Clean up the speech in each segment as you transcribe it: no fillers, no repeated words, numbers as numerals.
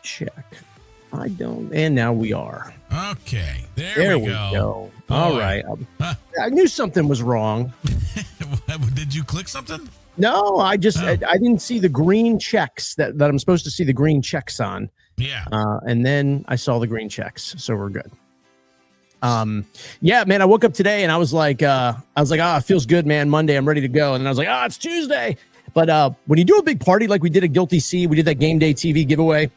check. I don't. And now we are. Okay. There we go. All right. I knew something was wrong. Did you click something? No, I didn't see the green checks that I'm supposed to see the green checks on. Yeah. And then I saw the green checks. So we're good. Yeah, man, I woke up today and I was like, it feels good, man. Monday, I'm ready to go. And then I was like, it's Tuesday. But when you do a big party like we did at Guilty C, we did that game day TV giveaway.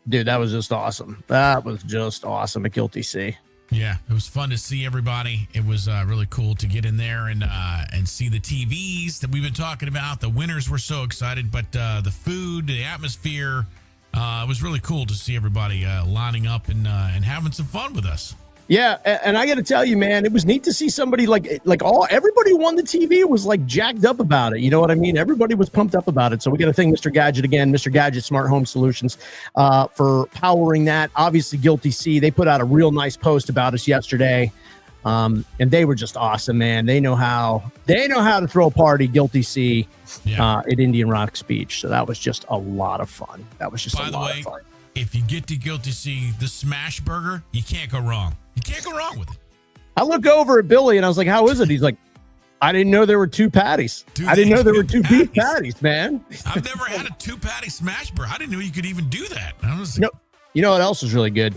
Dude, that was just awesome. That was just awesome at Guilty C. Yeah, it was fun to see everybody. It was really cool to get in there and see the TVs that we've been talking about. The winners were so excited, but the food, the atmosphere, it was really cool to see everybody lining up and having some fun with us. Yeah, and I got to tell you, man, it was neat to see somebody everybody who won the TV was like jacked up about it. You know what I mean? Everybody was pumped up about it. So we got to thank Mr. Gadget again, Mr. Gadget Smart Home Solutions, for powering that. Obviously, Guilty C, they put out a real nice post about us yesterday, and they were just awesome, man. They know how to throw a party, Guilty C, at Indian Rocks Beach. So that was just a lot of fun. That was just a lot of fun. If you get to Guilty C, the smash burger, you can't go wrong. You can't go wrong with it. I look over at Billy and I was like, how is it? He's like, I didn't know there were two patties. I didn't know there were two beef patties, man. I've never had a 2-patty smash burger. I didn't know you could even do that. I was like, you know what else was really good?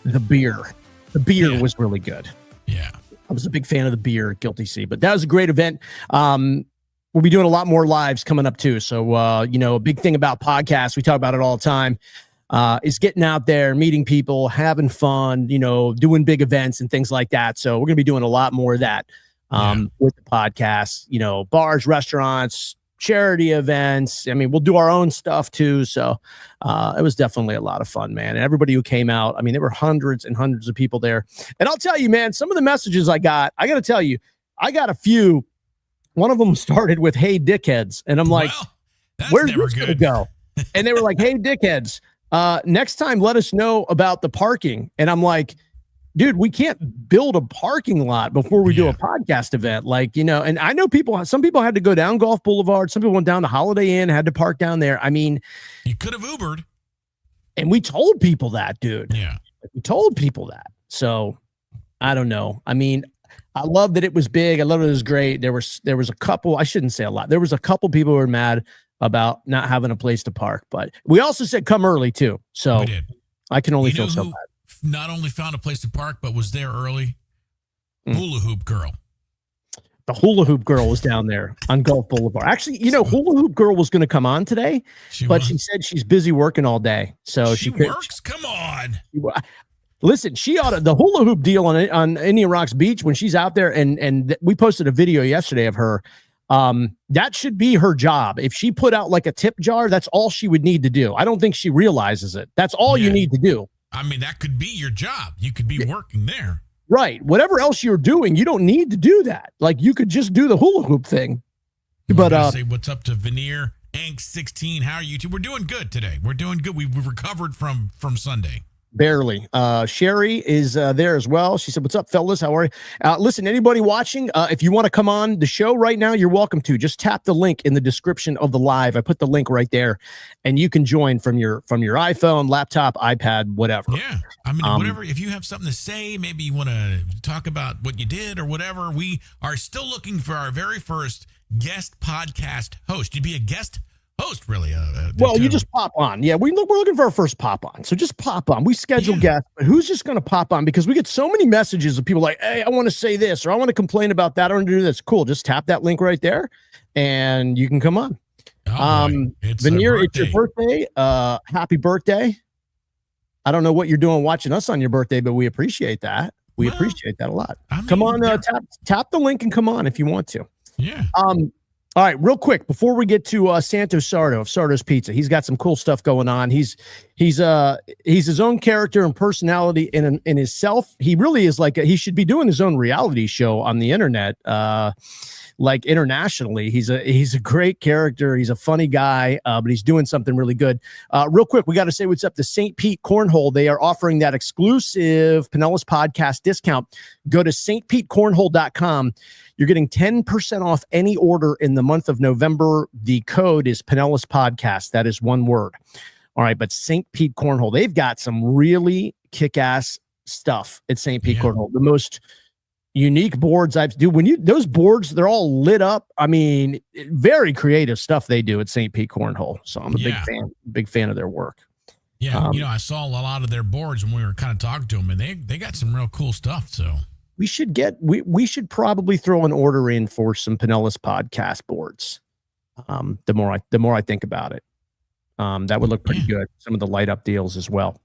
The beer. The beer was really good. Yeah. I was a big fan of the beer at Guilty C, but that was a great event. We'll be doing a lot more lives coming up too. So, a big thing about podcasts, we talk about it all the time. Is getting out there, meeting people, having fun, doing big events and things like that. So we're going to be doing a lot more of that with the podcast, bars, restaurants, charity events. I mean, we'll do our own stuff too. So it was definitely a lot of fun, man. And everybody who came out, I mean, there were hundreds and hundreds of people there. And I'll tell you, man, some of the messages I got to tell you, I got a few. One of them started with, "Hey, dickheads." And I'm like, where's this going to go? And they were like, "Hey, dickheads. Next time, let us know about the parking." And I'm like, dude, we can't build a parking lot before we do a podcast event. And I know some people had to go down Gulf Boulevard. Some people went down to Holiday Inn, had to park down there. I mean, you could have Ubered. And we told people that, dude. Yeah. We told people that. So I don't know. I mean, I love that it was big. I love it was great. There was a couple, I shouldn't say a lot. There was a couple people who were mad about not having a place to park, but we also said come early too. So we did. I can only feel so bad. Not only found a place to park, but was there early. Hula Hoop Girl. The Hula Hoop Girl was down there on Gulf Boulevard. Actually, Hula Hoop Girl was going to come on today, but she said she's busy working all day. So she works. Come on. Listen, she ought to, the hula hoop deal on Indian Rocks Beach when she's out there, and we posted a video yesterday of her. That should be her job. If she put out like a tip jar, that's all she would need to do. I don't think she realizes it. That's all you need to do. I mean, that could be your job. You could be working there. Right. Whatever else you're doing, you don't need to do that. Like, you could just do the hula hoop thing. But say what's up to Veneer Angst 16. How are you two? We're doing good today. We're doing good. We've recovered from Sunday. Barely. Sherry is there as well. She said, "What's up, fellas? How are you?" Listen, anybody watching, if you want to come on the show right now, you're welcome to. Just tap the link in the description of the live. I put the link right there, and you can join from your iPhone, laptop, iPad, whatever. Yeah, I mean, whatever. If you have something to say, maybe you want to talk about what you did or whatever. We are still looking for our very first guest podcast host. You'd be a guest host, really. You just pop on. Yeah, we're looking for our first pop on. So just pop on. We schedule guests, but who's just going to pop on? Because we get so many messages of people like, "Hey, I want to say this," or "I want to complain about that," "I want to do this." Cool. Just tap that link right there, and you can come on. Veneer, it's your birthday. Happy birthday. I don't know what you're doing watching us on your birthday, but we appreciate that. We appreciate that a lot. Come on, tap the link and come on if you want to. Yeah. All right, real quick before we get to Santo Sardo of Sardo's Pizza, he's got some cool stuff going on. He's his own character and personality in himself. He really is he should be doing his own reality show on the internet, like internationally. He's a great character. He's a funny guy, but he's doing something really good. Real quick, we got to say what's up to St. Pete Cornhole. They are offering that exclusive Pinellas podcast discount. Go to stpetecornhole.com. You're getting 10% off any order in the month of November. The code is Pinellas Podcast. That is one word. All right, but St. Pete Cornhole, they've got some really kick-ass stuff at St. Pete Cornhole. The most unique boards I've do when you those boards, they're all lit up. I mean, very creative stuff they do at St. Pete Cornhole. So I'm a big fan of their work. Yeah, I saw a lot of their boards when we were kind of talking to them, and they got some real cool stuff. So we should probably throw an order in for some Pinellas podcast boards. The more I think about it, that would look pretty good. Some of the light up deals as well.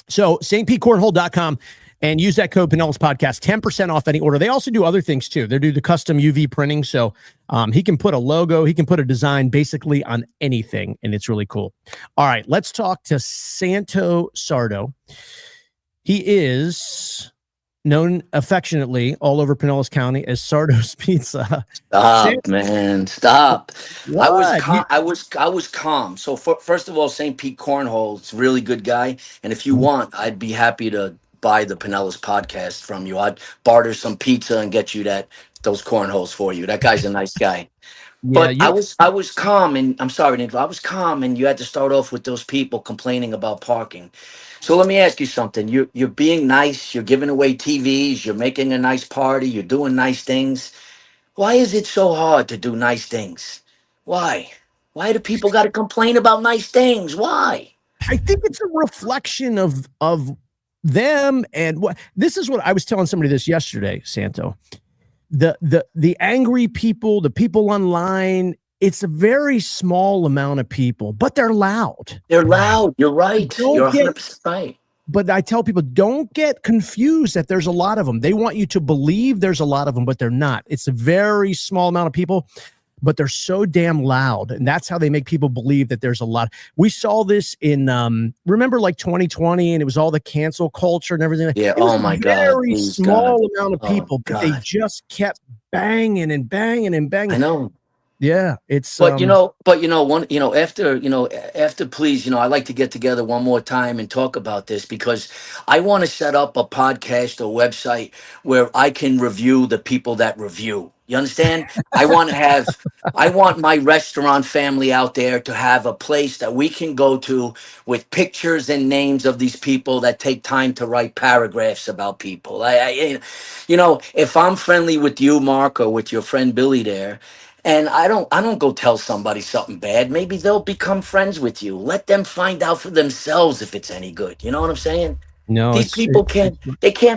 So stpetecornhole.com and use that code Pinellas Podcast, 10% off any order. They also do other things too. They do the custom UV printing. So he can put a logo, he can put a design basically on anything, and it's really cool. All right, let's talk to Santo Sardo. He is known affectionately all over Pinellas County as Sardo's Pizza. Stop, man, stop. I was calm. So first of all, St. Pete Cornhole is a really good guy, and if you want, I'd be happy to buy the Pinellas podcast from you. I'd barter some pizza and get you those cornholes for you. That guy's a nice guy. But I was calm, and I'm sorry, Nick, I was calm, and you had to start off with those people complaining about parking. So let me ask you something. You're being nice. You're giving away TVs. You're making a nice party. You're doing nice things. Why is it so hard to do nice things? Why? Why do people got to complain about nice things? Why? I think it's a reflection of them, and this is what I was telling somebody this yesterday, Santo. The angry people, the people online, it's a very small amount of people, but they're loud. They're loud. You're right. You're 100% right. But I tell people, don't get confused that there's a lot of them. They want you to believe there's a lot of them, but they're not. It's a very small amount of people, but they're so damn loud. And that's how they make people believe that there's a lot. We saw this in, remember like 2020, and it was all the cancel culture and everything. Yeah. Oh my God. Very small amount of people, but they just kept banging and banging and banging. I know. Yeah, it's after please, I like to get together one more time and talk about this, because I want to set up a podcast or website where I can review the people that review. You understand? I want my restaurant family out there to have a place that we can go to with pictures and names of these people that take time to write paragraphs about people. If I'm friendly with you, Mark, or with your friend Billy there, and I don't go tell somebody something bad, maybe they'll become friends with you. Let them find out for themselves if it's any good. You know what I'm saying? No, these people can't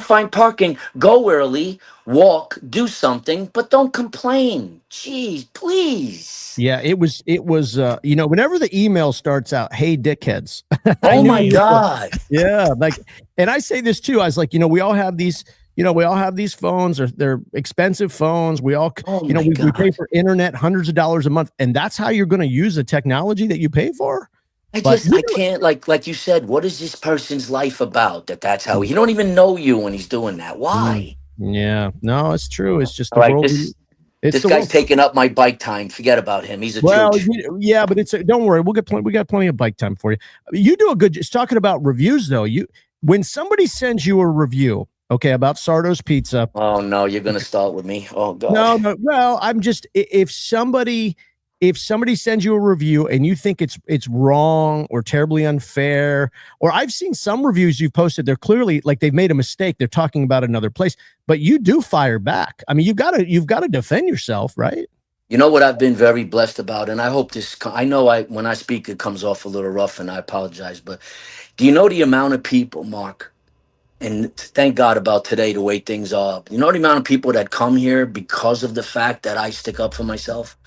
find parking. Go early, walk, do something, but don't complain. Jeez, please. Yeah, it was whenever the email starts out, "Hey dickheads." Oh my God. Yeah, and I say this too. I was like, we all have these phones, or they're expensive phones. We all, we pay for internet hundreds of dollars a month, and that's how you're going to use the technology that you pay for. I can't, like you said, what is this person's life about? That's how he don't even know you when he's doing that. Why? Yeah, no, it's true. It's just the right, world. This guy's taking up my bike time. Forget about him. He's a juke. Yeah, but don't worry. We got plenty of bike time for you. You do a good. Just talking about reviews though. When somebody sends you a review, okay, about Sardo's Pizza. Oh no, you're gonna start with me. Oh God. No. Well, I'm just if somebody sends you a review and you think it's wrong or terribly unfair, or I've seen some reviews you've posted, they're clearly like they've made a mistake. They're talking about another place, but you do fire back. I mean, you've got to defend yourself, right? You know what I've been very blessed about, and I hope I know when I speak, it comes off a little rough, and I apologize, but do you know the amount of people, Mark? And thank God about today, the way things are. You know the amount of people that come here because of the fact that I stick up for myself?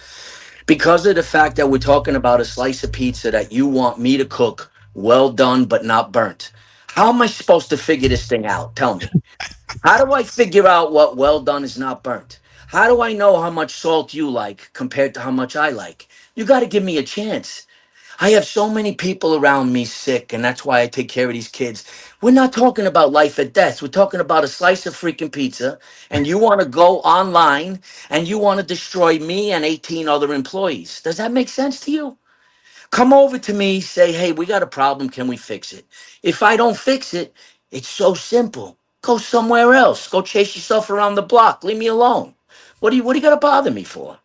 Because of the fact that we're talking about a slice of pizza that you want me to cook, well done, but not burnt. How am I supposed to figure this thing out? Tell me. How do I figure out what well done is not burnt? How do I know how much salt you like compared to how much I like? You got to give me a chance. I have so many people around me sick, and that's why I take care of these kids. We're not talking about life or death. We're talking about a slice of freaking pizza, and you want to go online, and you want to destroy me and 18 other employees. Does that make sense to you? Come over to me, say, hey, we got a problem. Can we fix it? If I don't fix it, it's so simple. Go somewhere else. Go chase yourself around the block. Leave me alone. What do you got to bother me for?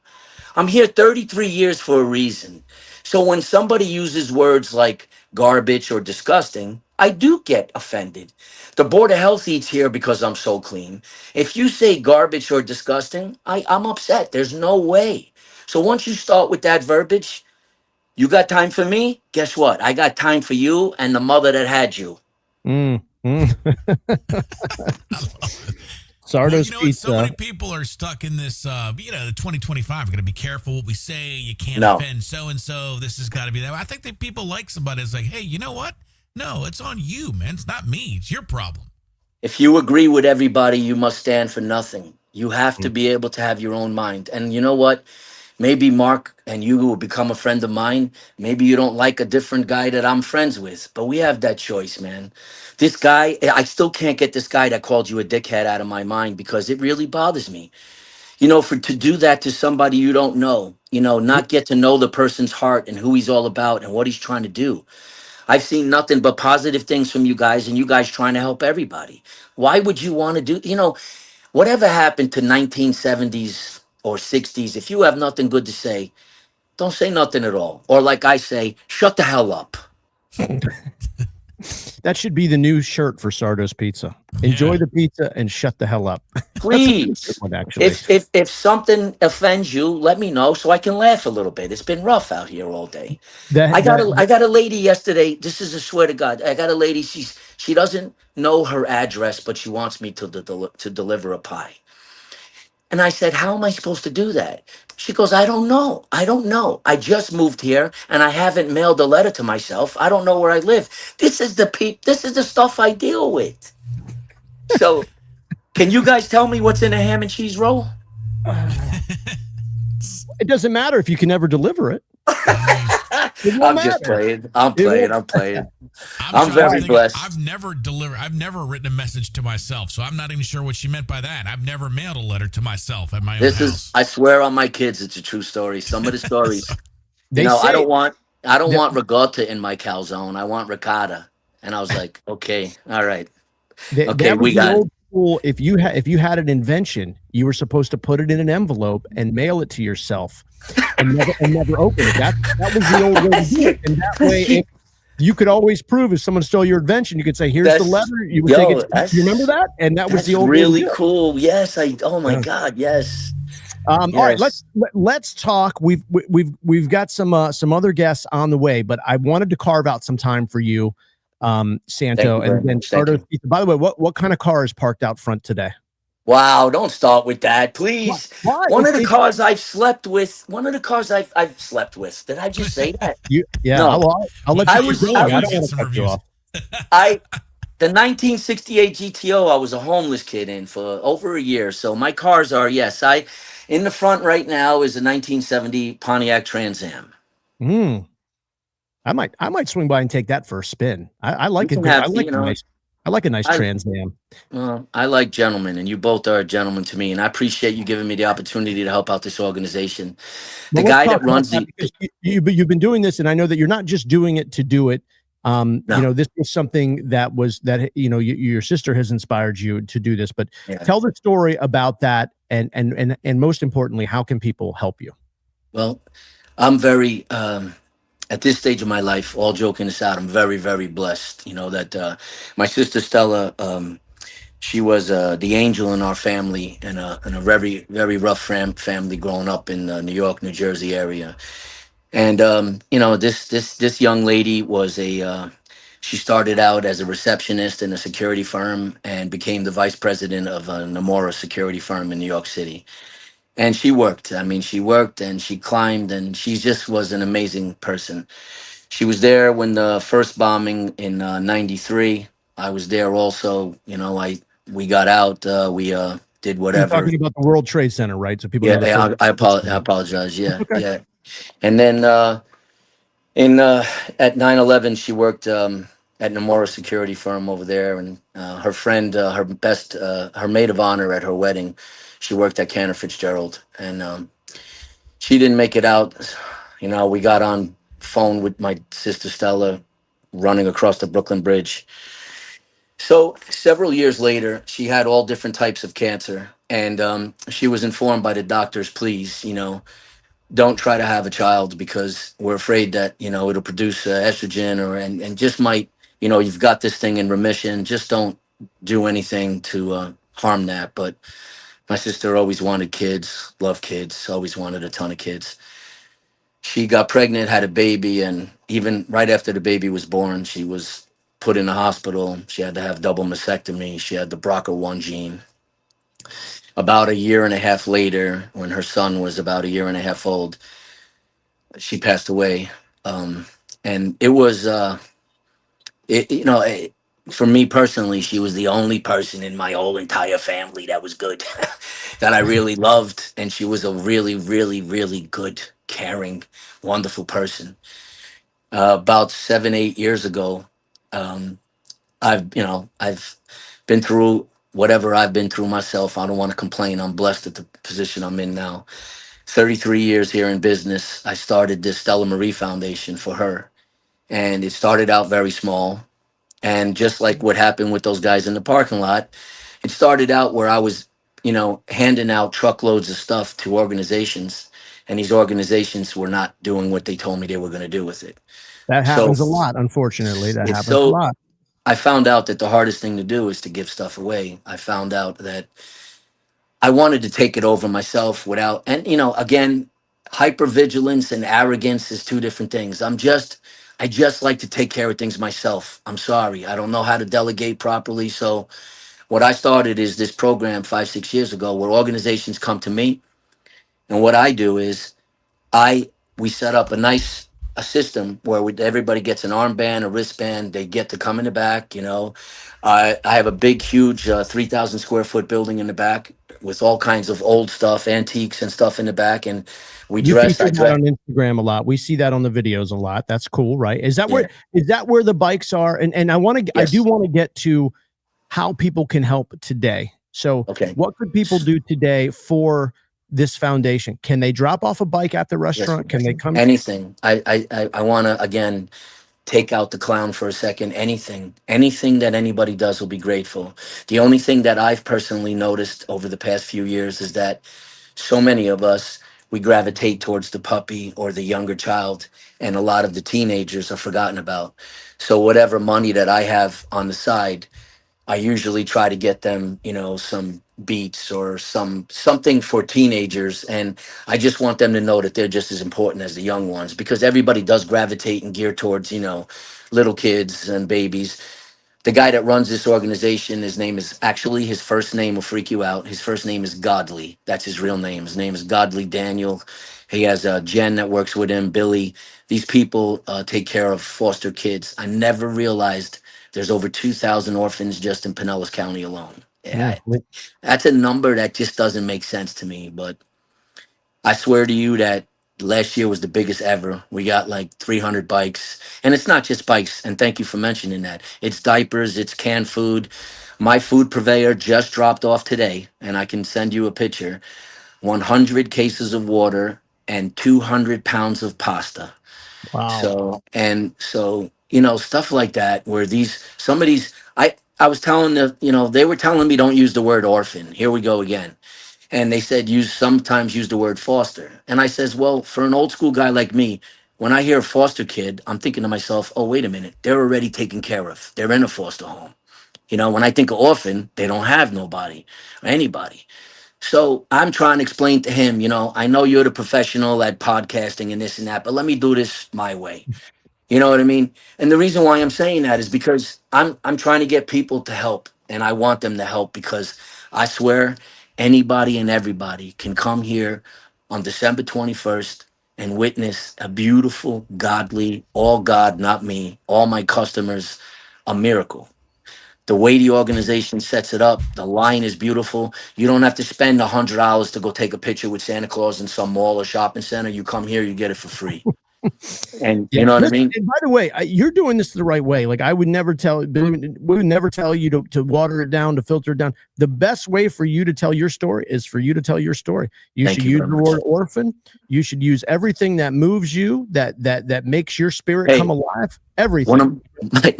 I'm here 33 years for a reason. So when somebody uses words like garbage or disgusting, I do get offended. The Board of Health eats here because I'm so clean. If you say garbage or disgusting, I'm upset. There's no way. So once you start with that verbiage, you got time for me? Guess what? I got time for you and the mother that had you. Mm, mm. Well, Sardo's so many Pizza. people are stuck in this, the 2025. We're going to be careful what we say. You can't No. offend so and so. This has got to be that. I think that people like somebody that's like, hey, you know what? No, it's on you, man. It's not me. It's your problem. If you agree with everybody, you must stand for nothing. You have to Mm. be able to have your own mind. And you know what? Maybe Mark and you will become a friend of mine. Maybe you don't like a different guy that I'm friends with, but we have that choice, man. This guy, I still can't get this guy that called you a dickhead out of my mind because it really bothers me. You know, for to do that to somebody you don't know, not get to know the person's heart and who he's all about and what he's trying to do. I've seen nothing but positive things from you guys and you guys trying to help everybody. Why would you want to do, whatever happened to 1970s or 60s? If you have nothing good to say, don't say nothing at all. Or like I say, shut the hell up. That should be the new shirt for Sardo's Pizza. Enjoy Yeah. the pizza and shut the hell up. That's a good Please. one, actually. If something offends you, let me know so I can laugh a little bit. It's been rough out here all day. That, I got that, a I got a lady yesterday. This is a swear to God. I got a lady. She doesn't know her address, but she wants me to deliver a pie. And I said, "How am I supposed to do that?" She goes, "I don't know. I don't know. I just moved here and I haven't mailed a letter to myself. I don't know where I live. This is the stuff I deal with." So, can you guys tell me what's in a ham and cheese roll? it doesn't matter if you can never deliver it. It won't I'm just matter. playing. I'm It playing. won't- I'm playing. I'm I'm trying to very think- blessed. I've never written a message to myself, so I'm not even sure what she meant by that. I've never mailed a letter to myself at my own This house. is, I swear on my kids, it's a true story. Some of the stories, They I say don't want that- regatta in my calzone. I want ricotta. And I was like, okay, all right, that okay, was we the got it. old school. If you had an invention, you were supposed to put it in an envelope and mail it to yourself, and never open it. That was the old way to do it. And that way, you could always prove if someone stole your invention. You could say, "Here's the That's- letter." You would yo, take it. that's- You remember that? And that was That's the old really way to do it. cool. Yes, oh my Yeah. God, yes. All right, Yes. let's talk. We've got some other guests on the way, but I wanted to carve out some time for you, Santo, Thank you very and then much. Thank Sardo's Pizza. By the way, what kind of car is parked out front today? Wow, don't start with that, please. Why? One of the It's- cars I've slept with. I've slept with. Did I just say that? yeah, No. I'll let I you was- keep going. I I don't was- want Some to cut you reviews. off. The 1968 GTO, I was a homeless kid in for over a year. So my cars are, yes, in the front right now is a 1970 Pontiac Trans Am. I might swing by and take that for a spin. I like You it. can have, I like a nice I- Trans Am. Well, I like gentlemen, and you both are a gentleman to me, and I appreciate you giving me the opportunity to help out this organization. The Well, let's guy talk that about runs that the, because you've been doing this, and I know that you're not just doing it to do it. No. This was something that your sister has inspired you to do this. But Yeah. tell the story about that, and most importantly, how can people help you? Well, I'm very, at this stage of my life, all joking aside, I'm very, very blessed. That my sister Stella, she was the angel in our family, in a very, very rough family growing up in the New York, New Jersey area. And this young lady was she started out as a receptionist in a security firm and became the vice president of a Nomura security firm in New York City. And she worked. I mean, she worked and she climbed, and she just was an amazing person. She was there when the first bombing in '93. I was there also. We got out. We did You're whatever. talking about the World Trade Center, right? So people know the Yeah, first- I apologize. Yeah, Okay. yeah. And then at 9/11, she worked at Nomura security firm over there, and her friend, her maid of honor at her wedding, she worked at Cantor Fitzgerald, and she didn't make it out. We got on phone with my sister Stella, running across the Brooklyn Bridge. So several years later, she had all different types of cancer, and she was informed by the doctors, please, don't try to have a child because we're afraid that, you know, it'll produce estrogen or and just might, you know, you've got this thing in remission. Just don't do anything to harm that. But my sister always wanted kids, loved kids, always wanted a ton of kids. She got pregnant, had a baby, and even right after the baby was born, she was put in the hospital. She had to have double mastectomy. She had the BRCA1 gene. About a year and a half later, when her son was about a year and a half old, she passed away. Um, and it was, you know, for me personally, she was the only person in my whole entire family that was good, that I really loved. And she was a really, really, really good, caring, wonderful person. About 7, 8 years ago, um, I've been through whatever I've been through myself. I don't want to complain. I'm blessed at the position I'm in now. 33 years here in business. I started this Stella Marie Foundation for her, and it started out very small. And just like what happened with those guys in the parking lot, it started out where I was, you know, handing out truckloads of stuff to organizations, and these organizations were not doing what they told me they were going to do with it. That So happens a lot, unfortunately. That it's happens a so lot. I found out that the hardest thing to do is to give stuff away. I found out that I wanted to take it over myself without, and you know, again, hypervigilance and arrogance is two different things. I just like to take care of things myself. I'm sorry. I don't know how to delegate properly. So what I started is this program 5, 6 years ago where organizations come to me. And what I do is I we set up a system where everybody gets an armband, a wristband. They get to come in the back. You know, I have a big, huge 3,000 square foot building in the back with all kinds of old stuff, antiques and stuff in the back. And we You dress. I feature that dress. on Instagram a lot. We see that on the videos a lot. That's cool, right? Is that Yeah. where the bikes are? And I do Yes. want to get to how people can help today. So Okay. what could people do today for this foundation? Can they drop off a bike at the Yes. restaurant? Can they come? Anything. I want to again take out the clown for a second. Anything that anybody does will be grateful. The only thing that I've personally noticed over the past few years is that so many of us, we gravitate towards the puppy or the younger child, and a lot of the teenagers are forgotten about. So whatever money that I have on the side, I usually try to get them, you know, some beats or something for teenagers, and I just want them to know that they're just as important as the young ones, because everybody does gravitate and gear towards, you know, little kids and babies. The guy that runs this organization, his name is actually, his first name will freak you out. His first name is Godly. That's his real name. His name is Godly Daniel. He has Jen that works with him, Billy. These people take care of foster kids. I never realized there's over 2,000 orphans just in Pinellas County alone. Yeah. Yeah, that's a number that just doesn't make sense to me. But I swear to you that last year was the biggest ever. We got like 300 bikes. And it's not just bikes. And thank you for mentioning that. It's diapers, it's canned food. My food purveyor just dropped off today, and I can send you a picture, 100 cases of water and 200 pounds of pasta. Wow. So, you know, stuff like that, where some of these, I was telling they were telling me don't use the word orphan. Here we go again. And they said sometimes use the word foster. And I says, well, for an old school guy like me, when I hear a foster kid, I'm thinking to myself, oh, wait a minute, they're already taken care of. They're in a foster home. You know, when I think of orphan, they don't have nobody or anybody. So I'm trying to explain to him, you know, I know you're the professional at podcasting and this and that, but let me do this my way. You know what I mean? And the reason why I'm saying that is because I'm trying to get people to help, and I want them to help, because I swear anybody and everybody can come here on December 21st and witness a beautiful, godly, all God, not me, all my customers, a miracle. The way the organization sets it up, the line is beautiful. You don't have to spend $100 to go take a picture with Santa Claus in some mall or shopping center. You come here, you get it for free. And Yeah. you know what I Listen, mean? and by the way, you're doing this the right way. Like I would never we would never tell you to water it down, to filter it down. The best way for you to tell your story is for you to tell your story. You Thank should you use very the much. word orphan. You should use everything that moves you, that makes your spirit Hey, come alive. Everything. One of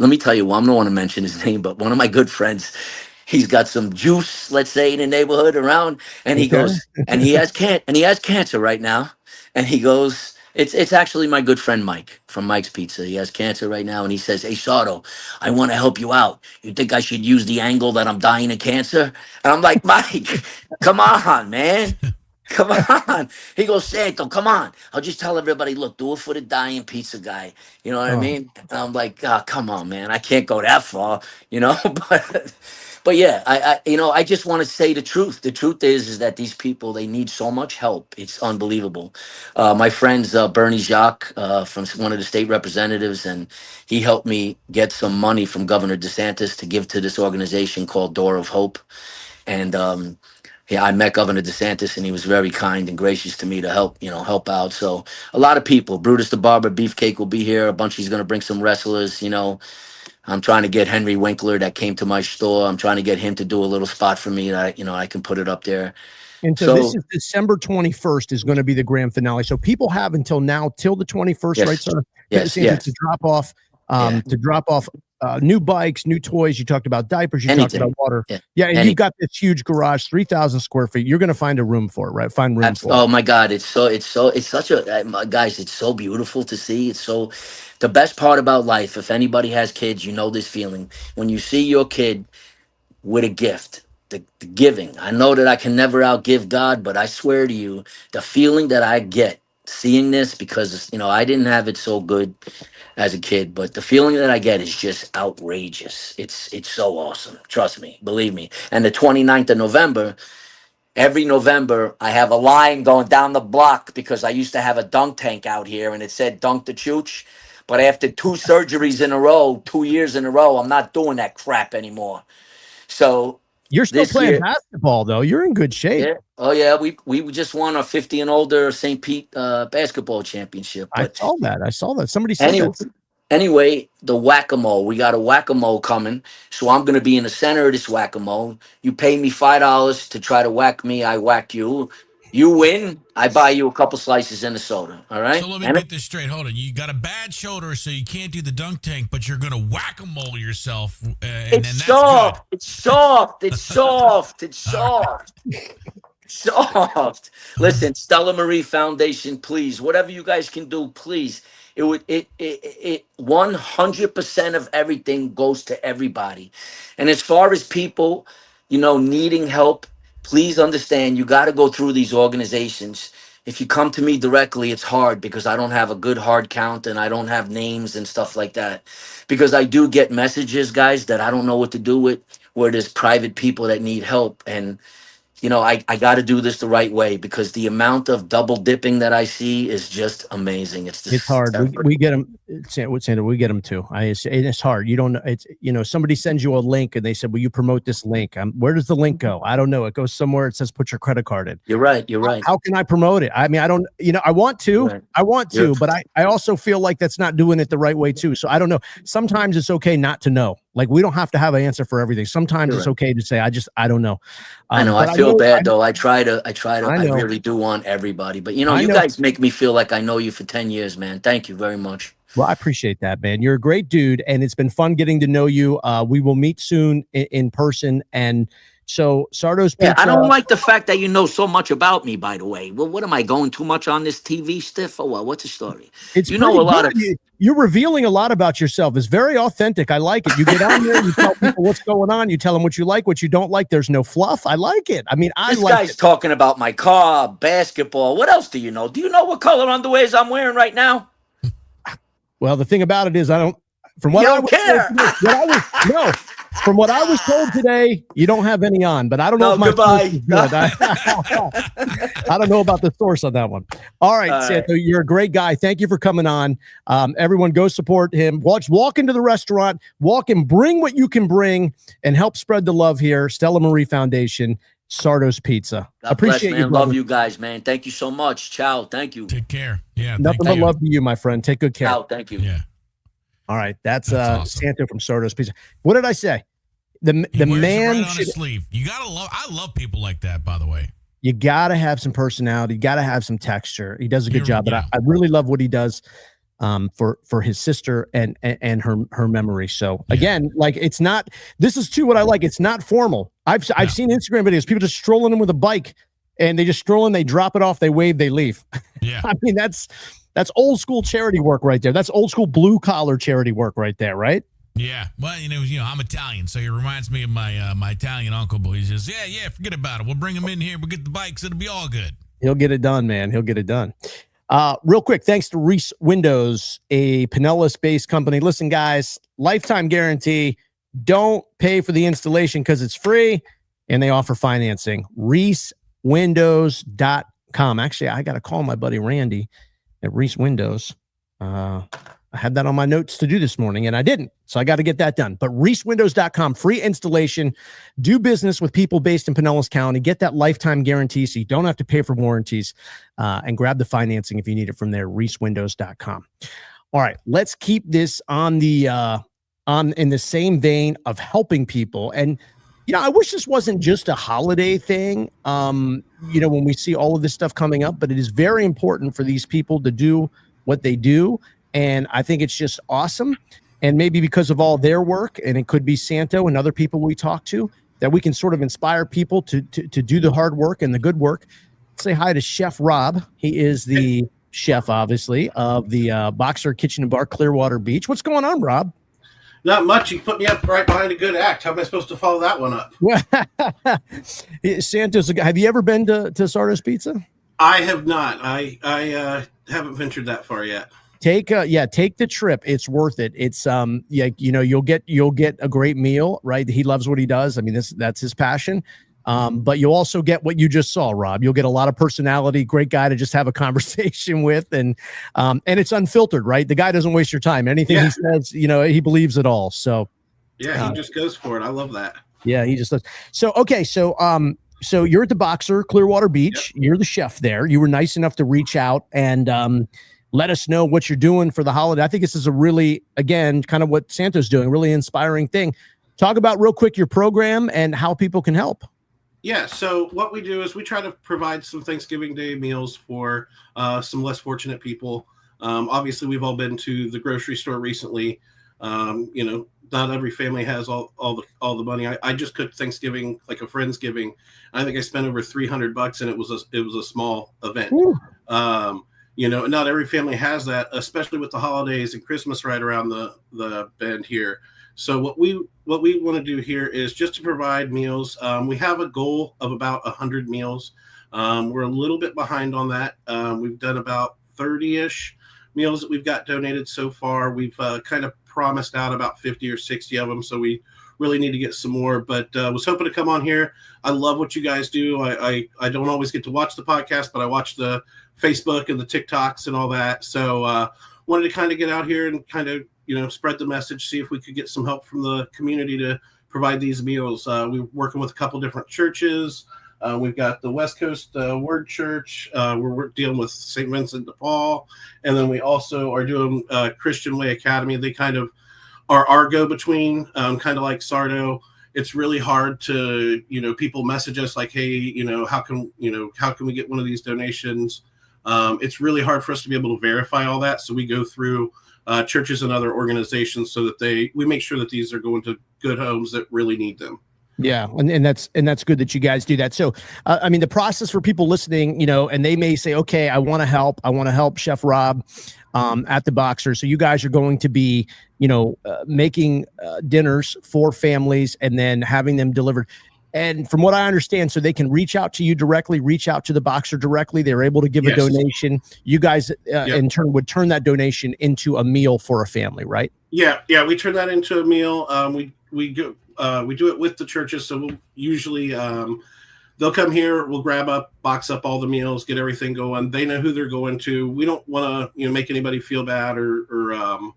let me tell you, well, I'm don't want to mention his name, but one of my good friends, he's got some juice, let's say, in the neighborhood around, and he Okay. goes, and he has cancer right now. And he goes, it's actually my good friend Mike from Mike's Pizza. He has cancer right now, and he says, "Hey, Sardo, I want to help you out. You think I should use the angle that I'm dying of cancer?" And I'm like, "Mike, come on, man." Come on. He goes, "Santo, come on. I'll just tell everybody, look, do it for the dying pizza guy." You know what I Oh, mean? And I'm like, "Oh, come on, man. I can't go that far, you know?" But yeah, I just want to say the truth. The truth is that these people, they need so much help. It's unbelievable. My friend's Bernie Jacques from one of the state representatives, and he helped me get some money from Governor DeSantis to give to this organization called Door of Hope. And yeah, I met Governor DeSantis, and he was very kind and gracious to me to help out. So a lot of people, Brutus the Barber, Beefcake will be here. A bunch. He's going to bring some wrestlers. I'm trying to get Henry Winkler that came to my store. I'm trying to get him to do a little spot for me that I can put it up there. and so this So is December 21st is going to be the grand finale. So people have until now, till the 21st, right, yes, sir? yes, Santa, yes, to drop off, yeah, new bikes, new toys. You talked about diapers. You talked anything, about water. yeah, Yeah, and any. you've got this huge garage, 3,000 square feet. You're going to find a room for it, right? Find room for it. Oh my God, it's such a guys. It's so beautiful to see. It's so the best part about life. If anybody has kids, you know this feeling when you see your kid with a gift, the giving. I know that I can never outgive God, but I swear to you, the feeling that I get seeing this, because I didn't have it so good as a kid, but the feeling that I get is just outrageous. It's so awesome. Trust me, believe me. And the 29th of November, every November, I have a line going down the block because I used to have a dunk tank out here and it said "Dunk the Chooch." But after 2 surgeries in a row, 2 years in a row, I'm not doing that crap anymore. So You're still this playing year, basketball, though. You're in good shape. yeah, oh yeah, we just won our 50 and older St. Pete basketball championship. I But saw that. I saw that. Somebody said anyway, that. the whack-a-mole, we got a whack-a-mole coming, so I'm gonna be in the center of this whack-a-mole. You pay me $5 to try to whack me, I whack you. You win, I buy you a couple slices and a soda. All So right? let me get this straight. Hold on. You got a bad shoulder, so you can't do the dunk tank, but you're going to whack-a-mole yourself, and It's then that's soft. good. It's soft. It's soft. It's All soft. Soft. Listen, Stella Marie Foundation, please, whatever you guys can do, please. It 100% of everything goes to everybody. And as far as people, needing help, please understand you got to go through these organizations. If you come to me directly, it's hard because I don't have a good hard count and I don't have names and stuff like that. Because I do get messages, guys, that I don't know what to do with, where there's private people that need help. And I got to do this the right way because the amount of double dipping that I see is just amazing. It's It's just hard. We get them, Sandra. We get them too. It's hard. You don't know. It's somebody sends you a link and they said, "Will you promote this link?" Where does the link go? I don't know. It goes somewhere. It says, "Put your credit card in." You're right. You're right. How can I promote it? I mean, I don't. I want to. Right. I want to, You're- but I also feel like that's not doing it the right way too. So I don't know. Sometimes it's okay not to know. Like we don't have to have an answer for everything. Sometimes You're it's right. okay to say, I don't know. I know. But I feel know- bad though. I try to. I I know. really do want everybody. But you I know. guys make me feel like I know you for 10 years, man. Thank you very much. Well, I appreciate that, man. You're a great dude, and it's been fun getting to know you. We will meet soon in person, and so Sardo's Pizza. Yeah, I don't like the fact that you know so much about me. By the way, well, what am I going too much on this TV stiff or what? What's the story? It's you know pretty a lot good. of. You're revealing a lot about yourself. It's very authentic. I like it. You get on there, you tell people what's going on. You tell them what you like, what you don't like. There's no fluff. I like it. I mean, This like guy's it. talking about my car, basketball. What else do you know? Do you know what color underwears I'm wearing right now? Well, the thing about it is, I don't. From what You I don't was care. no. From what I was told today, you don't have any on, but I don't know No, if my goodbye. source is good. I don't know about the source on that one. All right, Santo, you're a great guy. Thank you for coming on. Everyone go support him. Walk into the restaurant, walk and bring what you can bring and help spread the love here. Stella Marie Foundation, Sardo's Pizza. God Appreciate bless, man. you. Love you guys, man. Thank you so much. Ciao. Thank you. Take care. Yeah. Nothing but love to you, my friend. Take good care. Ciao. Thank you. Yeah. All right, that's awesome. Santo from Sardo's Pizza. What did I say? The He wears man it right on should. his sleeve. You gotta love. I love people like that. By the way, You gotta have some personality. You gotta have some texture. He does a good job, but Yeah. I really love what he does for his sister and her memory. So again, like it's not. This is too what I like. It's not formal. I've seen Instagram videos, people just strolling in with a bike and they just stroll in, they drop it off, they wave, they leave. Yeah. I mean, that's old school charity work right there. That's old school blue collar charity work right there, right? Yeah. Well, I'm Italian, so it reminds me of my my Italian uncle. But he says, yeah, forget about it. We'll bring them in here. We'll get the bikes. It'll be all good. He'll get it done, man. He'll get it done. Real quick, thanks to Reese Windows, a Pinellas-based company. Listen, guys, lifetime guarantee. Don't pay for the installation because it's free, and they offer financing. ReeseWindows.com. Actually, I got to call my buddy Randy at Reese Windows. I had that on my notes to do this morning, and I didn't. So I got to get that done. But ReeseWindows.com, free installation. Do business with people based in Pinellas County. Get that lifetime guarantee so you don't have to pay for warranties, and grab the financing if you need it from there. ReeseWindows.com. All right, let's keep this on the in the same vein of helping people. And I wish this wasn't just a holiday thing. When we see all of this stuff coming up, but it is very important for these people to do what they do. And I think it's just awesome. And maybe because of all their work, and it could be Santo and other people we talk to, that we can sort of inspire people to do the hard work and the good work. Say hi to Chef Rob. He is the chef, obviously, of the Boxer Kitchen and Bar, Clearwater Beach. What's going on, Rob? Not much. You put me up right behind a good act. How am I supposed to follow that one up? Santos, have you ever been to Sardo's Pizza? I have not. I haven't ventured that far yet. Take the trip. It's worth it. It's you'll get a great meal, right? He loves what he does. I mean, that's his passion. But you'll also get what you just saw, Rob. You'll get a lot of personality, great guy to just have a conversation with, and it's unfiltered, right? The guy doesn't waste your time. Anything he says, he believes it all. So yeah, he just goes for it. I love that. Yeah, he just does. So okay, so you're at the Boxer, Clearwater Beach. Yep. You're the chef there. You were nice enough to reach out and let us know what you're doing for the holiday. I think this is a really, again, kind of what Santo's doing, really inspiring thing. Talk about real quick your program and how people can help. Yeah, so what we do is we try to provide some Thanksgiving Day meals for some less fortunate people. Obviously, we've all been to the grocery store recently. Not every family has all the money. I just cooked Thanksgiving, like a Friendsgiving. I think I spent over $300, and it was a small event. Not every family has that, especially with the holidays and Christmas right around the bend here. So what we want to do here is just to provide meals. We have a goal of about 100 meals. We're a little bit behind on that. We've done about 30-ish meals that we've got donated so far. We've kind of promised out about 50 or 60 of them, so we really need to get some more. But was hoping to come on here. I love what you guys do. I don't always get to watch the podcast, but I watch the Facebook and the TikToks and all that. So wanted to kind of get out here and kind of spread the message, see if we could get some help from the community to provide these meals. We're working with a couple different churches. We've got the West Coast Word Church. We're dealing with St. Vincent de Paul. And then we also are doing Christian Way Academy. They kind of are our go-between, kind of like Sardo. It's really hard to, people message us like, hey, how can we get one of these donations? It's really hard for us to be able to verify all that. So we go through churches and other organizations so that we make sure that these are going to good homes that really need them. Yeah. And that's good that you guys do that. So, the process for people listening, and they may say, okay, I want to help Chef Rob at the Boxer. So you guys are going to be, making dinners for families and then having them delivered. And from what I understand, so they can reach out to you directly, reach out to the Boxer directly. They're able to give a donation. You guys, in turn, would turn that donation into a meal for a family, right? Yeah. We turn that into a meal. We do it with the churches. So we'll usually they'll come here. We'll box up all the meals, get everything going. They know who they're going to. We don't want to make anybody feel bad or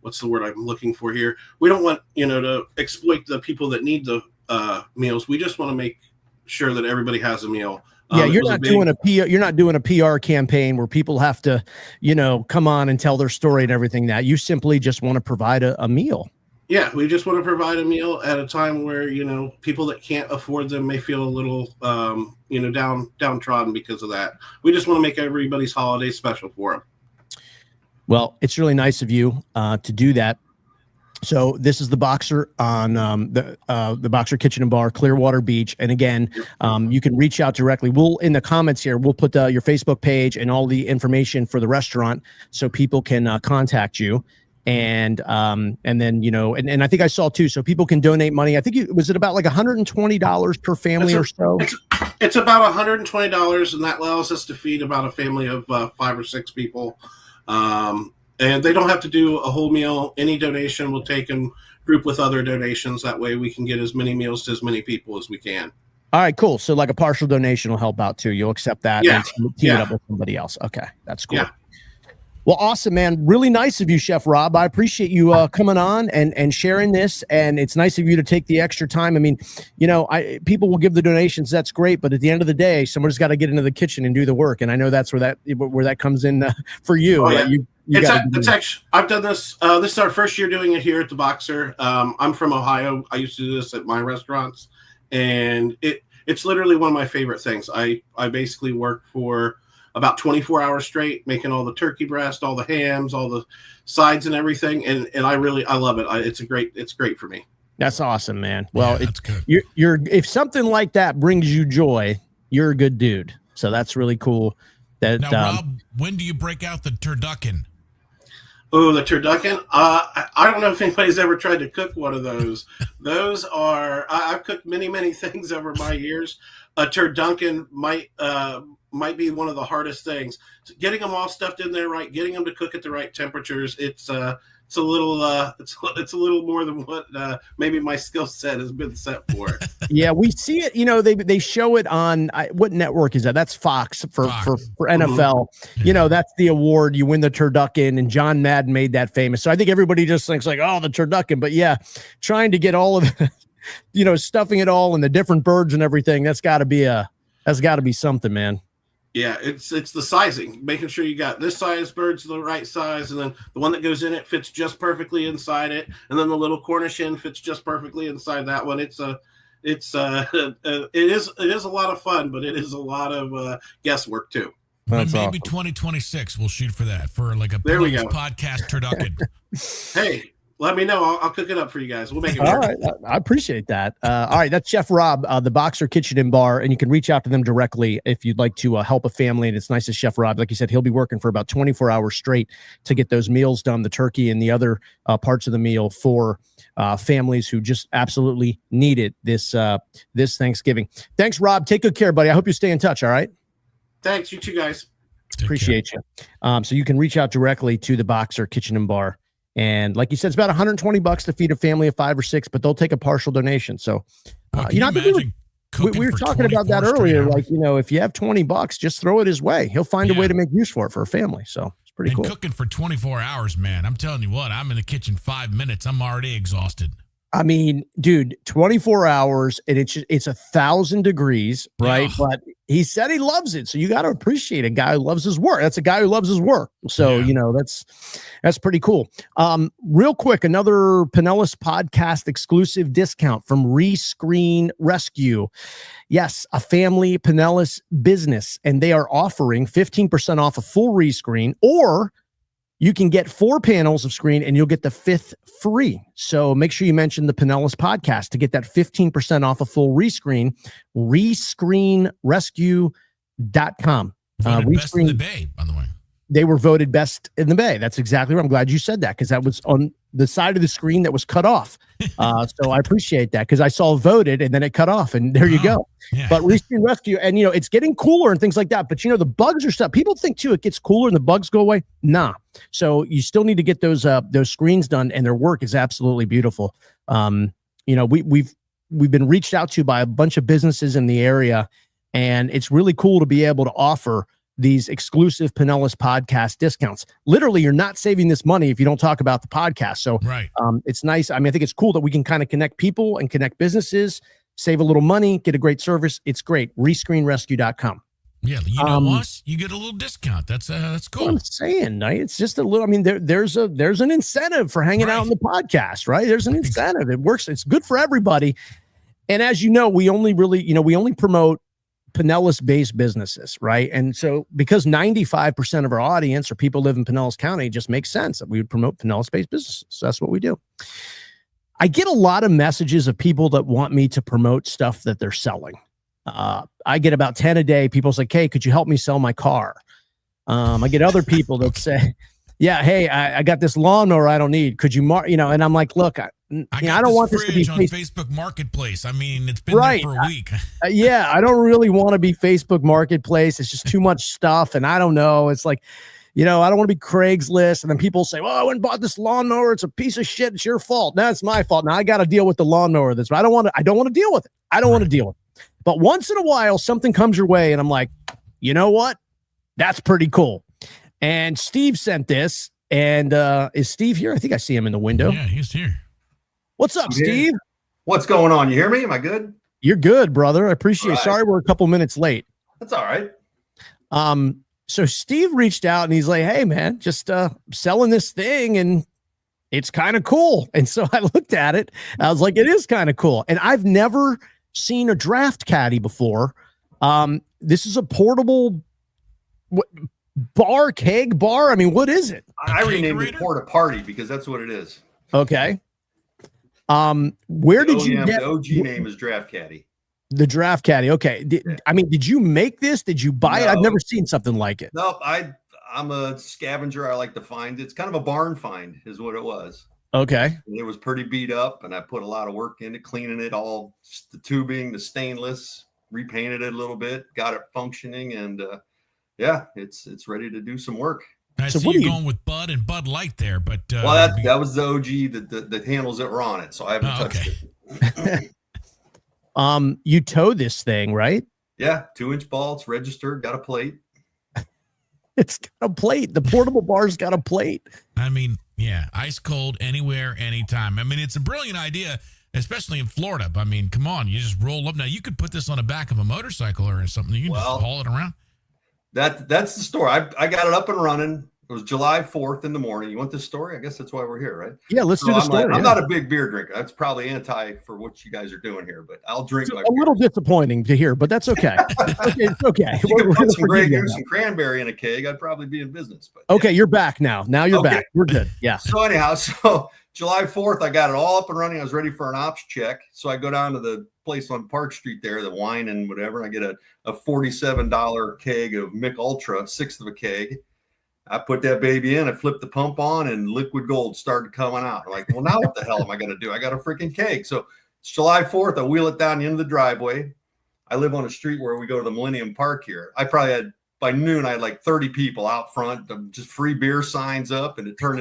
what's the word I'm looking for here? We don't want to exploit the people that need the meals. We just want to make sure that everybody has a meal. You're not doing a PR campaign where people have to, come on and tell their story and everything. That you simply just want to provide a meal. Yeah, we just want to provide a meal at a time where people that can't afford them may feel a little downtrodden because of that. We just want to make everybody's holiday special for them. Well, it's really nice of you to do that. So this is the Boxer on the Boxer Kitchen and Bar, Clearwater Beach. And again, you can reach out directly. We'll in the comments here. We'll put your Facebook page and all the information for the restaurant so people can contact you. And then and I think I saw too. So people can donate money. I think was it about like $120 per family or so. It's about $120, and that allows us to feed about a family of 5 or 6 people. And they don't have to do a whole meal. Any donation will take and group with other donations. That way we can get as many meals to as many people as we can. All right, cool. So like a partial donation will help out too. You'll accept that and team it up with somebody else. Okay, that's cool. Yeah. Well, awesome, man. Really nice of you, Chef Rob. I appreciate you coming on and sharing this. And it's nice of you to take the extra time. I mean, people will give the donations. That's great. But at the end of the day, somebody's got to get into the kitchen and do the work. And I know that's where that comes in for you. Oh, yeah. It's actually, I've done this. This is our first year doing it here at the Boxer. I'm from Ohio. I used to do this at my restaurants, and it's literally one of my favorite things. I basically work for about 24 hours straight, making all the turkey breast, all the hams, all the sides and everything. And I love it. It's great for me. That's awesome, man. Well, that's good. You're if something like that brings you joy, you're a good dude. So that's really cool. Now, Rob, when do you break out the turducken? Oh, the turducken. I don't know if anybody's ever tried to cook one of those. Those are, I've cooked many things over my years. A turducken might be one of the hardest things. Getting them all stuffed in there right, getting them to cook at the right temperatures. It's a little more than what maybe my skill set has been set for. Yeah, we see it. They show it on what network is that? That's Fox for NFL. Mm-hmm. That's the award. You win the turducken, and John Madden made that famous. So I think everybody just thinks like, oh, the turducken. But yeah, trying to get all of stuffing it all and the different birds and everything. That's got to be something, man. Yeah, it's the sizing, making sure you got this size bird's the right size, and then the one that goes in it fits just perfectly inside it, and then the little Cornish hen fits just perfectly inside that one. It is a lot of fun, but it is a lot of guesswork too. Maybe awesome. 2026 we'll shoot for that for like a podcast turducken. Hey. Let me know. I'll cook it up for you guys. We'll make it work. All right. I appreciate that. All right. That's Chef Rob, the Boxer Kitchen and Bar. And you can reach out to them directly if you'd like to help a family. And it's nice as Chef Rob, like you said, he'll be working for about 24 hours straight to get those meals done, the turkey and the other parts of the meal for families who just absolutely need it this Thanksgiving. Thanks, Rob. Take good care, buddy. I hope you stay in touch. All right. Thanks. You too, guys. Appreciate you. So you can reach out directly to the Boxer Kitchen and Bar. And like you said, it's about $120 to feed a family of 5 or 6, but they'll take a partial donation. So, we were talking about that earlier. Like, if you have $20, just throw it his way. He'll find a way to make use for it for a family. So it's pretty cool. Cooking for 24 hours, man. I'm telling you what, I'm in the kitchen 5 minutes. I'm already exhausted. I mean, dude, 24 hours and it's 1,000 degrees, right? Yeah. But he said he loves it. So you got to appreciate a guy who loves his work. That's a guy who loves his work. So, that's pretty cool. Real quick, another Pinellas podcast exclusive discount from Rescreen Rescue. Yes, a family Pinellas business, and they are offering 15% off a full rescreen, or you can get 4 panels of screen and you'll get the 5th free. So make sure you mention the Pinellas podcast to get that 15% off a full rescreen. Rescreenrescue.com. Best in the Bay, by the way. They were voted best in the Bay. That's exactly right. I'm glad you said that because that was on the side of the screen that was cut off. So I appreciate that because I saw voted and then it cut off and there you go. Yeah. But Rescreen Rescue, and it's getting cooler and things like that. But the bugs are stuff. People think too it gets cooler and the bugs go away. Nah. So you still need to get those screens done, and their work is absolutely beautiful. We've been reached out to by a bunch of businesses in the area, and it's really cool to be able to offer these exclusive Pinellas podcast discounts. Literally, you're not saving this money if you don't talk about the podcast. So it's nice. I mean, I think it's cool that we can kind of connect people and connect businesses, save a little money, get a great service. It's great. Rescreenrescue.com. Yeah, us, you get a little discount. That's cool. What I'm saying, right? It's just a little. I mean, there's an incentive for hanging out on the podcast, right? There's an incentive. It works. It's good for everybody. And as you know, we only promote Pinellas-based businesses, right? And so because 95% of our audience or people live in Pinellas County, it just makes sense that we would promote Pinellas-based businesses. So that's what we do. I get a lot of messages of people that want me to promote stuff that they're selling. I get about 10 a day. People say, "Hey, could you help me sell my car?" I get other people that say, "Yeah, hey, I got this lawnmower I don't need. Could you and I'm like, "Look, I don't want this to be on Facebook Marketplace. I mean, it's been right there for a week." Yeah, I don't really want to be Facebook Marketplace. It's just too much stuff, and I don't know. It's like, I don't want to be Craigslist. And then people say, "Well, I went and bought this lawnmower. It's a piece of shit. It's your fault." No, it's my fault. Now I got to deal with the lawnmower. I don't want to deal with it. I don't want to deal with it. But once in a while, something comes your way, and I'm like, you know what? That's pretty cool. And Steve sent this. And is Steve here? I think I see him in the window. Yeah, he's here. What's up, Steve? What's going on? You hear me? Am I good? You're good, brother. I appreciate it. Sorry, we're a couple minutes late. That's all right. So Steve reached out and he's like, "Hey, man, just selling this thing, and it's kind of cool." And so I looked at it. I was like, "It is kind of cool." And I've never seen a draft caddy before. This is a portable keg bar. I mean, what is it? I renamed it Porta Party because that's what it is. Okay. Where did you get the OG name is Draft Caddy? The Draft Caddy. Okay. Did you make this? Did you buy it? I've never seen something like it. Nope. I'm a scavenger. I like to find. It's kind of a barn find is what it was. Okay. And it was pretty beat up, and I put a lot of work into cleaning it all, the tubing, the stainless, repainted it a little bit, got it functioning, and it's ready to do some work. I see you going with Bud and Bud Light there, but that was the OG the handles that were on it, so I haven't touched it. You tow this thing, right? Yeah, 2-inch ball. It's registered. Got a plate. It's got a plate. The portable bar's got a plate. I mean, yeah, ice cold, anywhere, anytime. I mean, it's a brilliant idea, especially in Florida. I mean, come on, you just roll up. Now, you could put this on the back of a motorcycle or something. You can just haul it around. That's the story. I got it up and running. It was July 4th in the morning. You want this story? I guess that's why we're here, right? Yeah, let's do the story. I'm not a big beer drinker. That's probably anti for what you guys are doing here, but I'll drink my beer. A little disappointing to hear, but that's okay. It's okay. You could put some Grey Goose and cranberry in a keg. I'd probably be in business. But okay, you're back now. Now you're back. We're good. Yeah. So anyhow, July 4th, I got it all up and running. I was ready for an ops check. So I go down to the place on Park Street there, the wine and whatever. And I get a $47 keg of Mick Ultra, 1/6 of a keg. I put that baby in, I flipped the pump on, and liquid gold started coming out. I'm like, well, now what the hell am I going to do? I got a freaking keg. So it's July 4th. I wheel it down the end of the driveway. I live on a street where we go to the Millennium Park here. I probably had, by noon, I had like 30 people out front, just free beer signs up, and it turned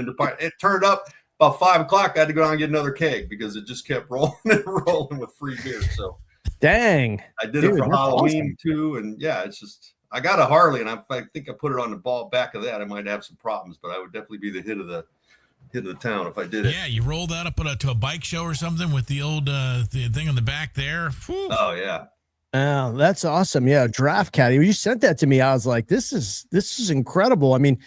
up about 5 o'clock. I had to go down and get another keg because it just kept rolling and rolling with free beer. So dang. I did it for Halloween too. And yeah, it's just, I got a Harley, and I think I put it on the back of that. I might have some problems, but I would definitely be the hit of the town if I did it. Yeah, you roll that up to a bike show or something with the old the thing on the back there. Whew. Oh yeah. Oh, that's awesome. Yeah, Draft Caddy. When you sent that to me, I was like, this is incredible. I mean,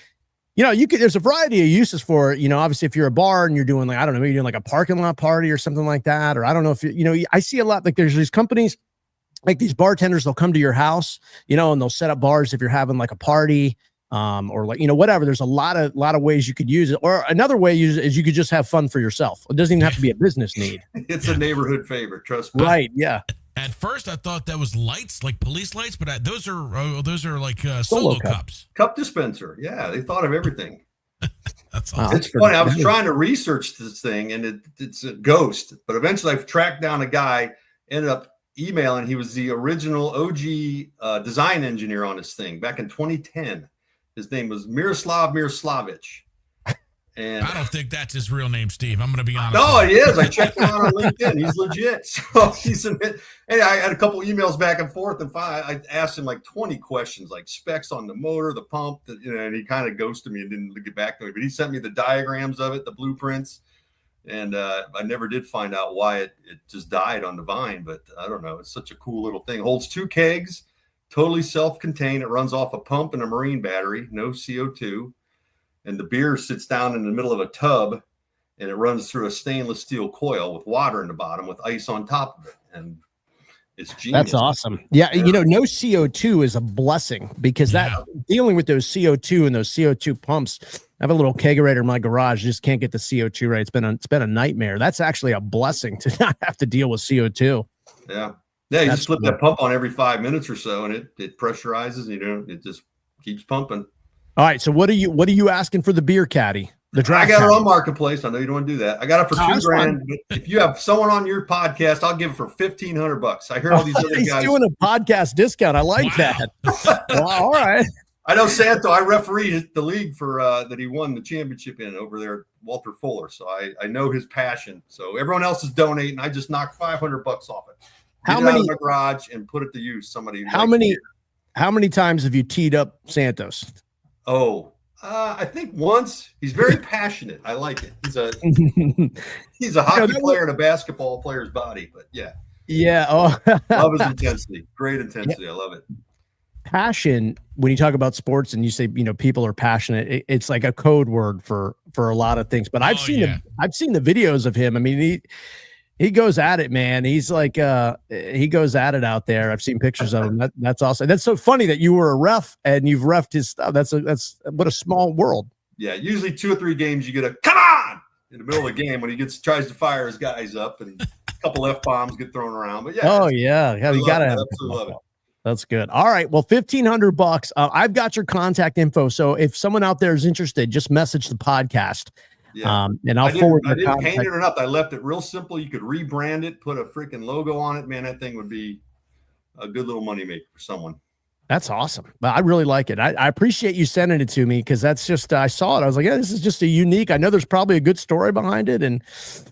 there's a variety of uses for it. Obviously, if you're a bar and you're doing maybe you're doing like a parking lot party or something like that, or I don't know if I see a lot, like there's these companies, like these bartenders, they'll come to your house, and they'll set up bars if you're having like a party, or like, whatever. There's a lot of ways you could use it. Or another way is you could just have fun for yourself. It doesn't even have to be a business need. It's a neighborhood favorite. Trust me. Right. Yeah. At first, I thought that was lights, like police lights, but those are like solo cups. Cup dispenser. Yeah, they thought of everything. That's awesome. It's funny. I was trying to research this thing, and it's a ghost. But eventually, I've tracked down a guy. Ended up emailing. He was the original OG design engineer on this thing back in 2010. His name was Miroslav Miroslavich. And I don't think that's his real name, Steve. I'm going to be honest. No, it is. I checked him out on LinkedIn. He's legit. So and I had a couple emails back and forth, and I asked him like 20 questions, like specs on the motor, the pump, and he kind of ghosted me and didn't get back to me. But he sent me the diagrams of it, the blueprints, and I never did find out why it just died on the vine. But I don't know. It's such a cool little thing. It holds 2 kegs, totally self-contained. It runs off a pump and a marine battery, no CO2. And the beer sits down in the middle of a tub, and it runs through a stainless steel coil with water in the bottom with ice on top of it. And It's genius. That's awesome. Yeah, you know, no CO2 is a blessing because that dealing with those CO2 and those CO2 pumps. I have a little kegerator in my garage. Just can't get the CO2 right. It's been a nightmare. That's actually a blessing to not have to deal with CO2. Yeah. Yeah, you just flip that pump on every 5 minutes or so, and it pressurizes. It just keeps pumping. All right. So what are you asking for the beer caddy? The draft. I got caddy. it on Marketplace. I know you don't want to do that. I got it for $2,000. If you have someone on your podcast, I'll give it for $1,500. I hear all these other He's guys doing a podcast discount. I like that. Well, all right. I know Santo. I refereed the league for that he won the championship in over there at Walter Fuller. So I know his passion. So everyone else is donating. I just knocked $500 off it. Get it out of my garage and put it to use. How many times have you teed up Santos? Oh, I think once. He's very passionate. I like it. He's a hockey player in a basketball player's body. But yeah. Oh, love his intensity. Great intensity. I love it. Passion. When you talk about sports and you say people are passionate, it's like a code word for a lot of things. But I've seen the videos of him. I mean, he goes at it, man. He's like he goes at it out there. I've seen pictures of him. That's awesome. That's so funny that you were a ref and you've reffed his stuff. That's what a small world. Yeah, usually 2 or 3 games you get a come on in the middle of the game when he tries to fire his guys up and a couple F-bombs get thrown around. But you gotta have absolutely love it. That's good. All right. Well, $1,500. I've got your contact info. So if someone out there is interested, just message the podcast. Yeah. And I'll forward. I didn't paint it or nothing. I left it real simple. You could rebrand it, put a freaking logo on it. Man, that thing would be a good little money maker for someone. That's awesome. I really like it. I appreciate you sending it to me because that's just, I saw it. I was like, yeah, this is just a unique. I know there's probably a good story behind it. And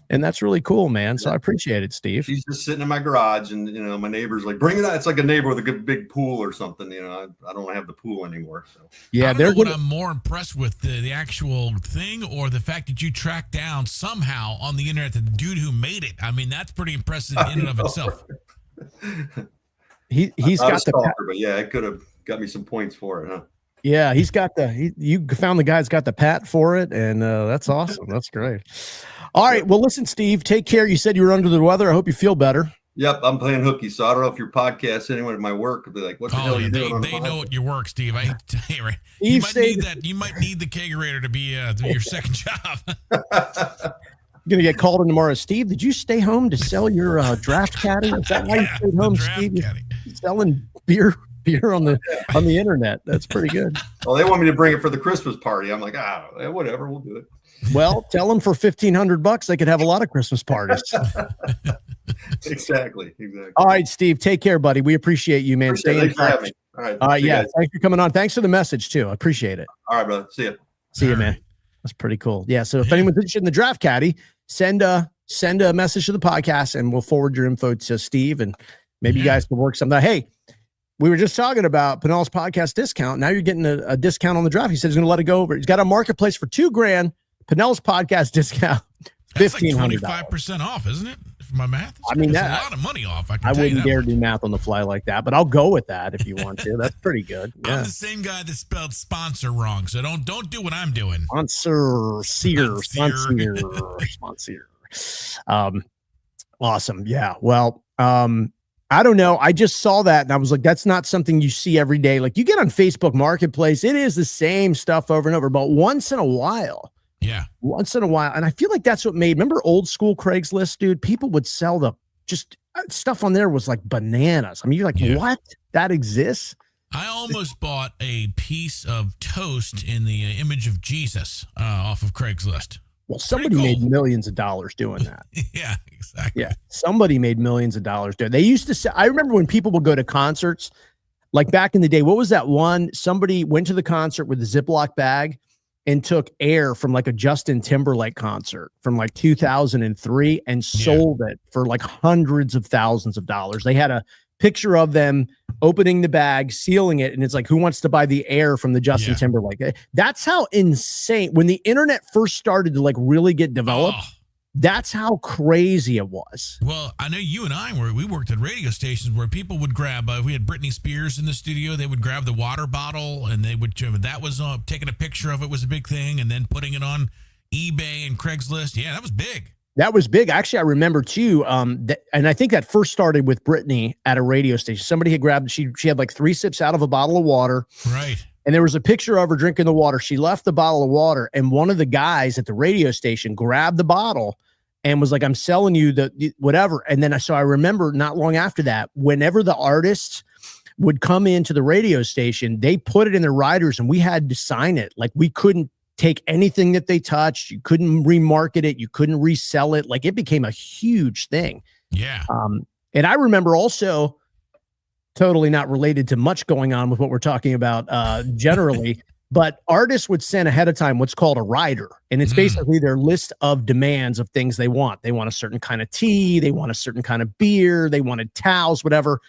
that's really cool, man. So I appreciate it, Steve. She's just sitting in my garage and, my neighbor's like, bring it out. It's like a neighbor with a good big pool or something. I don't have the pool anymore. So yeah, they're what I'm more impressed with the actual thing or the fact that you tracked down somehow on the internet the dude who made it. I mean, that's pretty impressive in and of itself. He's got the stalker, but yeah, it could have got me some points for it, huh? Yeah, he's got you found the guy that's got the pat for it, and that's awesome. That's great. All right, well, listen, Steve, take care. You said you were under the weather. I hope you feel better. Yep, I'm playing hooky, so I don't know if your podcast, anyone at my work would be like, "What the hell are you doing?" They know what your work, Steve. I hate to tell you, right? You might need that. You might need the kegerator to be your second job. Gonna get called in tomorrow. Steve, did you stay home to sell your draft caddy? Is that why you stayed home, Steve? Selling beer on the internet. That's pretty good. Well, they want me to bring it for the Christmas party. I'm like, whatever, we'll do it. Well, tell them for $1,500 they could have a lot of Christmas parties. Exactly. All right, Steve, take care, buddy. We appreciate you, man. Stay in touch. All right. Yeah. Thanks for coming on. Thanks for the message too. I appreciate it. All right, brother. See you. See you, man. That's pretty cool. Yeah. So if anyone's interested in the draft caddy, send a message to the podcast and we'll forward your info to Steve and maybe you guys can work something out. Hey, we were just talking about Pinellas podcast discount. Now you're getting a discount on the draft. He said he's going to let it go over. He's got a marketplace for $2,000. Pinellas podcast discount. $1,500. Like 25% off, isn't it? For my math. That's a lot of money off. I wouldn't dare do math on the fly like that, but I'll go with that if you want to. That's pretty good. Yeah. I'm the same guy that spelled sponsor wrong, so don't do what I'm doing. Sponsor. Awesome. Yeah. Well, I don't know. I just saw that and I was like, that's not something you see every day. Like you get on Facebook Marketplace, it is the same stuff over and over, but once in a while. Yeah. Once in a while. And I feel like that's what remember old school Craigslist, dude? People would sell just stuff on there was like bananas. I mean, you're like, what? That exists? I almost bought a piece of toast in the image of Jesus off of Craigslist. Well, somebody made millions of dollars doing that. Yeah, exactly. Yeah, somebody made millions of dollars doing it. They used to say, I remember when people would go to concerts, like back in the day, what was that one? Somebody went to the concert with a Ziploc bag and took air from like a Justin Timberlake concert from like 2003 and sold it for like hundreds of thousands of dollars. They had a picture of them opening the bag, sealing it, and it's like, who wants to buy the air from the Justin Timberlake? That's how insane. When the internet first started to like really get developed, that's how crazy it was. Well, I know you and I we worked at radio stations where people would grab, we had Britney Spears in the studio, they would grab the water bottle and they would, that was taking a picture of it was a big thing, and then putting it on eBay and Craigslist. Yeah, that was big. That was big. Actually, I remember too. And I think that first started with Brittany at a radio station. Somebody had grabbed, she had like 3 sips out of a bottle of water. Right. And there was a picture of her drinking the water. She left the bottle of water, and one of the guys at the radio station grabbed the bottle and was like, I'm selling you the whatever. And then so I remember not long after that, whenever the artists would come into the radio station, they put it in their riders and we had to sign it. Like we couldn't take anything that they touched. You couldn't remarket it. You couldn't resell it. Like it became a huge thing. Yeah. And I remember also, totally not related to much going on with what we're talking about generally, but artists would send ahead of time what's called a rider. And it's basically their list of demands of things they want. They want a certain kind of tea. They want a certain kind of beer. They wanted towels, whatever.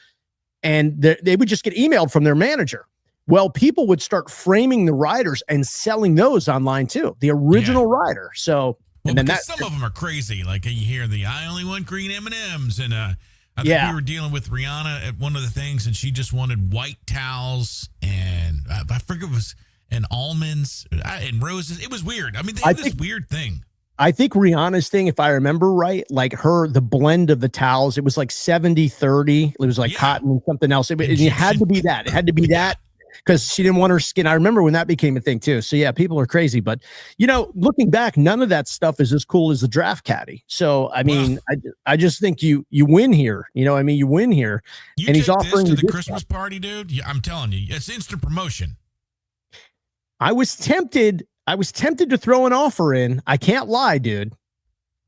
And they would just get emailed from their manager. Well, people would start framing the riders and selling those online too. The original rider. So, well, and then some of them are crazy. Like you hear I only want green M&Ms, and I think we were dealing with Rihanna at one of the things, and she just wanted white towels and I forget it was and almonds and roses. It was weird. I mean, they had this weird thing. I think Rihanna's thing, if I remember right, like the blend of the towels, it was like 70-30. It was like cotton and something else. It had to be that. It had to be that. Because she didn't want her skin. I remember when that became a thing too. So yeah, people are crazy. But looking back, none of that stuff is as cool as the draft caddy. So I mean, I just think you win here. You win here. And he's offering this to the Christmas party, dude. I'm telling you, it's instant promotion. I was tempted to throw an offer in. I can't lie, dude.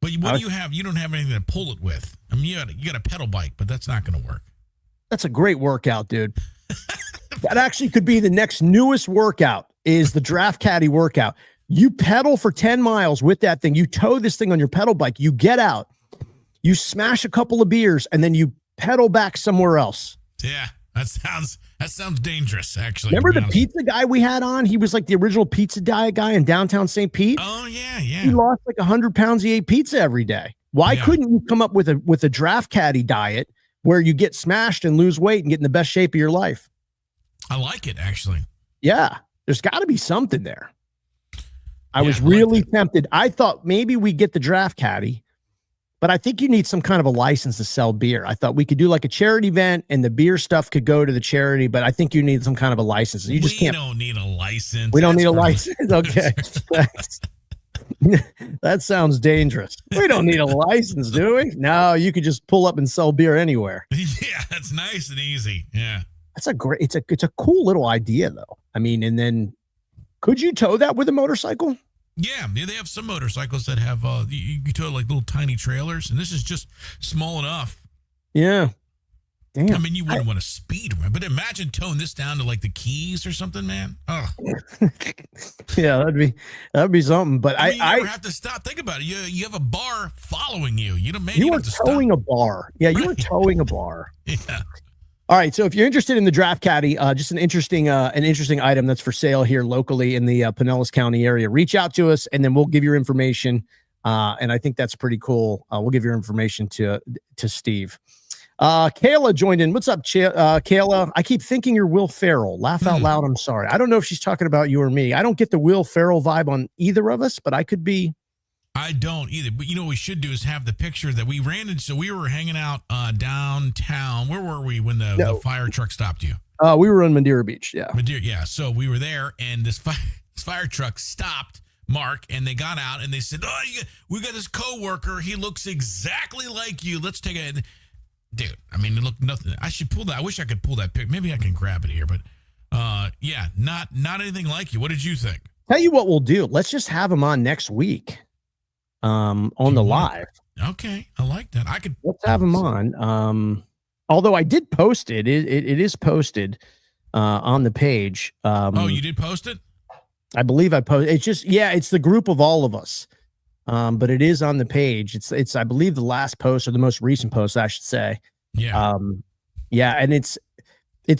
But what do you have? You don't have anything to pull it with. I mean, you got a pedal bike, but that's not going to work. That's a great workout, dude. That actually could be the next newest workout is the draft caddy workout. You pedal for 10 miles with that thing. You tow this thing on your pedal bike. You get out, you smash a couple of beers, and then you pedal back somewhere else. Yeah, that sounds dangerous, actually. Remember the pizza guy we had on? He was like the original pizza diet guy in downtown St. Pete. Oh, yeah. He lost like 100 pounds. He ate pizza every day. Why couldn't you come up with a draft caddy diet where you get smashed and lose weight and get in the best shape of your life? I like it, actually. Yeah, there's got to be something there. I was really tempted. I thought maybe we get the draft caddy, but I think you need some kind of a license to sell beer. I thought we could do like a charity event and the beer stuff could go to the charity, but I think you need some kind of a license. You just can't. We don't need a license. We don't need a license. Okay. That sounds dangerous. We don't need a license, do we? No, you could just pull up and sell beer anywhere. Yeah, that's nice and easy. Yeah. That's it's a cool little idea though. I mean, and then could you tow that with a motorcycle? Yeah, they have some motorcycles that have you tow like little tiny trailers, and this is just small enough. Yeah. Damn. I mean, you wouldn't want to speed, but imagine towing this down to like the Keys or something, man. Oh. Yeah, that'd be something. But I never have to stop. Think about it. You have a bar following you. You were towing a bar. Yeah, you were towing a bar. Yeah. All right. So if you're interested in the draft caddy, just an interesting item that's for sale here locally in the Pinellas County area, reach out to us and then we'll give your information. And I think that's pretty cool. We'll give your information to Steve. Kayla joined in. What's up, Kayla? I keep thinking you're Will Ferrell. Laugh out loud. I'm sorry. I don't know if she's talking about you or me. I don't get the Will Ferrell vibe on either of us, but I could be. I don't either. But what we should do is have the picture that we ran into. So we were hanging out downtown. Where were we when the fire truck stopped you? We were on Madeira Beach. Yeah. Yeah. So we were there, and this fire truck stopped Mark, and they got out, and they said, "Oh, we got this coworker. He looks exactly like you. Let's take a." Dude, I mean, it looked nothing. I should pull that. I wish I could pull that pic. Maybe I can grab it here, but yeah, not anything like you. What did you think? Tell you what we'll do. Let's just have him on next week. On the live. Okay, I like that. Let's have him on. Although I did post it. It is posted on the page. Oh, you did post it? I believe I posted. It's just it's the group of all of us. But it is on the page. It's I believe the last post or the most recent post, I should say. Yeah. Yeah, and it's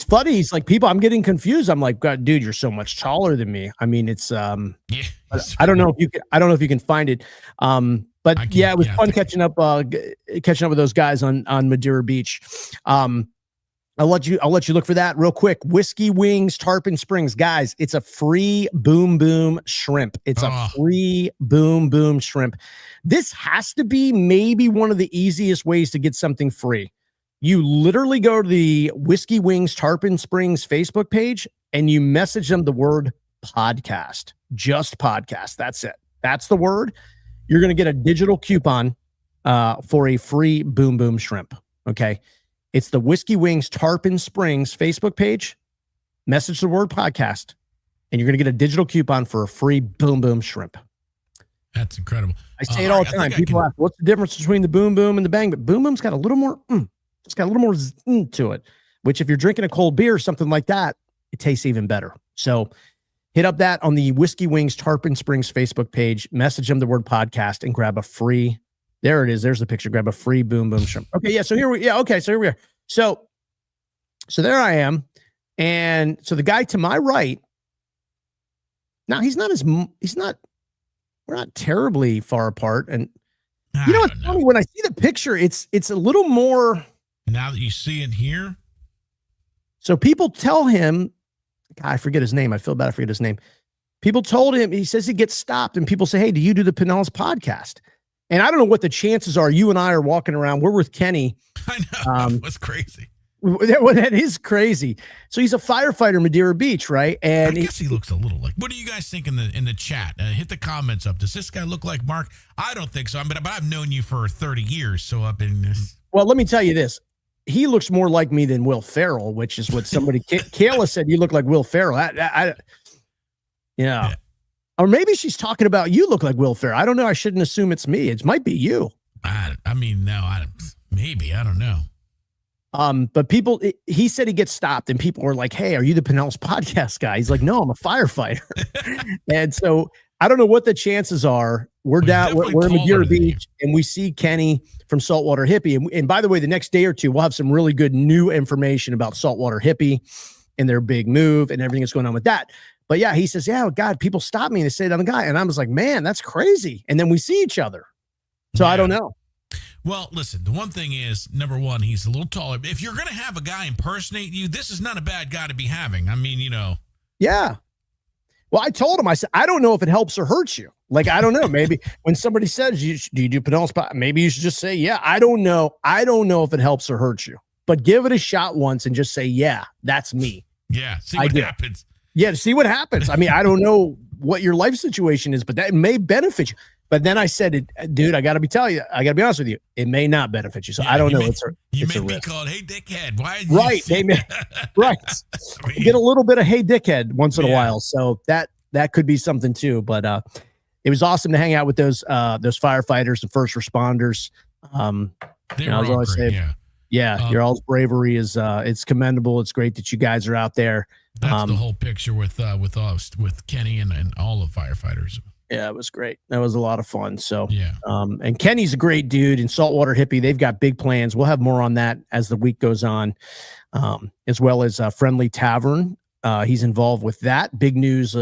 funny. It's like I'm getting confused. I'm like, God, dude, you're so much taller than me. I mean, it's I don't know if you can find it. But it was fun catching up with those guys on Madeira Beach. I'll let you look for that real quick. Whiskey Wings, Tarpon Springs. Guys, it's a free boom boom shrimp. It's a free boom boom shrimp. This has to be maybe one of the easiest ways to get something free. You literally go to the Whiskey Wings Tarpon Springs Facebook page and you message them the word podcast. Just podcast. That's it. That's the word. You're going to get a digital coupon for a free boom boom shrimp. Okay. It's the Whiskey Wings Tarpon Springs Facebook page. Message the word podcast, and you're going to get a digital coupon for a free boom boom shrimp. That's incredible. I say it all the time. People ask, what's the difference between the boom boom and the bang? But boom boom's got a little more, it's got a little more to it, which if you're drinking a cold beer or something like that, it tastes even better. So hit up that on the Whiskey Wings Tarpon Springs Facebook page, message them the word podcast, and grab a free. There it is. There's the picture. Grab a free boom boom shrimp. Okay, yeah. So here we are. So there I am. And so the guy to my right, now we're not terribly far apart. And you know what's funny? When I see the picture, it's a little more. Now that you see it here. So people tell him, God, I forget his name. I feel bad. I forget his name. People told him, he says he gets stopped and people say, hey, do you do the Pinellas podcast? And I don't know what the chances are. You and I are walking around. We're with Kenny. I know. That's crazy. That is crazy. So he's a firefighter in Madeira Beach, right? And I guess he looks a little like. What do you guys think in the chat? Hit the comments up. Does this guy look like Mark? I don't think so. But I've known you for 30 years, so I've been. Well, let me tell you this. He looks more like me than Will Ferrell, which is what somebody. Kayla said you look like Will Ferrell. Yeah. Or maybe she's talking about you look like Will Ferrell. I don't know. I shouldn't assume it's me. It might be you. Maybe. I don't know. But people, he said he gets stopped and people were like, hey, are you the Pinellas podcast guy? He's like, no, I'm a firefighter. And so I don't know what the chances are. We're in Madeira Beach and we see Kenny from Saltwater Hippie. And by the way, the next day or two, we'll have some really good new information about Saltwater Hippie and their big move and everything that's going on with that. But yeah, he says, yeah, God, people stop me and they say it on the guy. And I was like, man, that's crazy. And then we see each other. So I don't know. Well, listen, the one thing is, number one, he's a little taller. If you're going to have a guy impersonate you, this is not a bad guy to be having. I mean, Yeah. Well, I told him, I said, I don't know if it helps or hurts you. Like, I don't know. Maybe when somebody says, do you do Pinellas? Maybe you should just say, yeah, I don't know. I don't know if it helps or hurts you. But give it a shot once and just say, yeah, that's me. Yeah, see what happens. Yeah, see what happens. I mean, I don't know what your life situation is, but that may benefit you. But then I said, dude, I got to be honest with you. It may not benefit you. So I don't know. You may be called, hey, dickhead. Why? Right. Right. Get a little bit of hey, dickhead once in a while. So that could be something too. But it was awesome to hang out with those firefighters and first responders. Your all's bravery is it's commendable. It's great that you guys are out there. That's the whole picture with Kenny and all the firefighters. Yeah, it was great. That was a lot of fun. So, and Kenny's a great dude, and Saltwater Hippie, they've got big plans. We'll have more on that as the week goes on, as well as Friendly Tavern. He's involved with that. Big news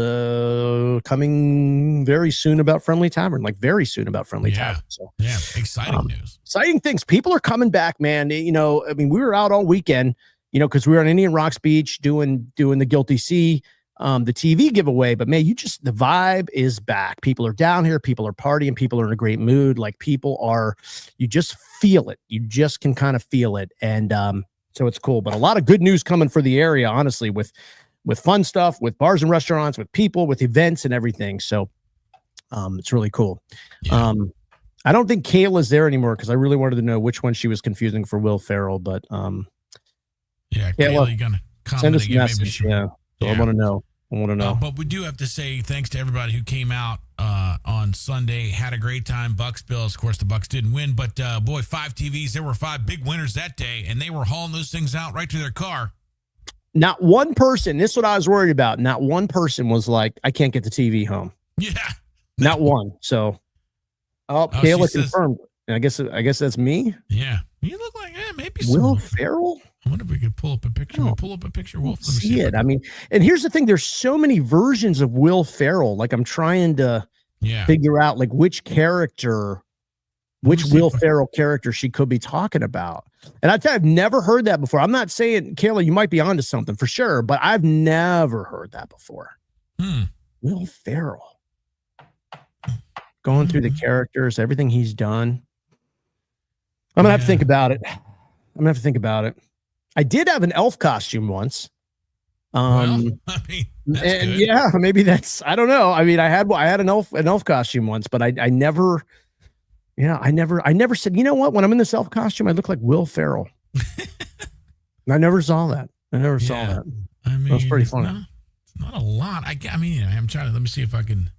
coming very soon about Friendly Tavern, Tavern. So, exciting news. Exciting things. People are coming back, man. We were out all weekend, because we were on Indian Rocks Beach doing the Guilty Sea. The TV giveaway, but man, the vibe is back. People are down here, people are partying, people are in a great mood. Like you just feel it. You just can kind of feel it. And so it's cool, but a lot of good news coming for the area, honestly, with fun stuff, with bars and restaurants, with people, with events and everything. So it's really cool. Yeah. I don't think Kayla's there anymore because I really wanted to know which one she was confusing for Will Ferrell, but Kayla, you gonna send us a message. I want to know. But we do have to say thanks to everybody who came out on Sunday, had a great time. Bucks Bills, of course, the Bucks didn't win, but 5 TVs. There were 5 big winners that day, and they were hauling those things out right to their car. Not one person. This is what I was worried about. Not one person was like, "I can't get the TV home." Yeah, not one. So, Kayla confirmed. I guess that's me. Yeah, you look like maybe Will Ferrell. I wonder if we could pull up a picture. We'll pull up a picture. Wolf. Let me see it. I mean, and here's the thing. There's so many versions of Will Ferrell. Like I'm trying to figure out like which character which Will Ferrell character she could be talking about. And I tell you, I've never heard that before. I'm not saying, Kayla, you might be onto something for sure, but I've never heard that before. Will Ferrell. Going through the characters, everything he's done. I'm going to have to think about it. I did have an elf costume once. Well, I mean, that's and good. yeah, maybe that's, I don't know. I mean, I had an elf costume once, but I never said, you know what? When I'm in this elf costume, I look like Will Ferrell. I never saw that. Saw that. I mean, that was pretty funny. Not a lot. I'm trying to, let me see if I can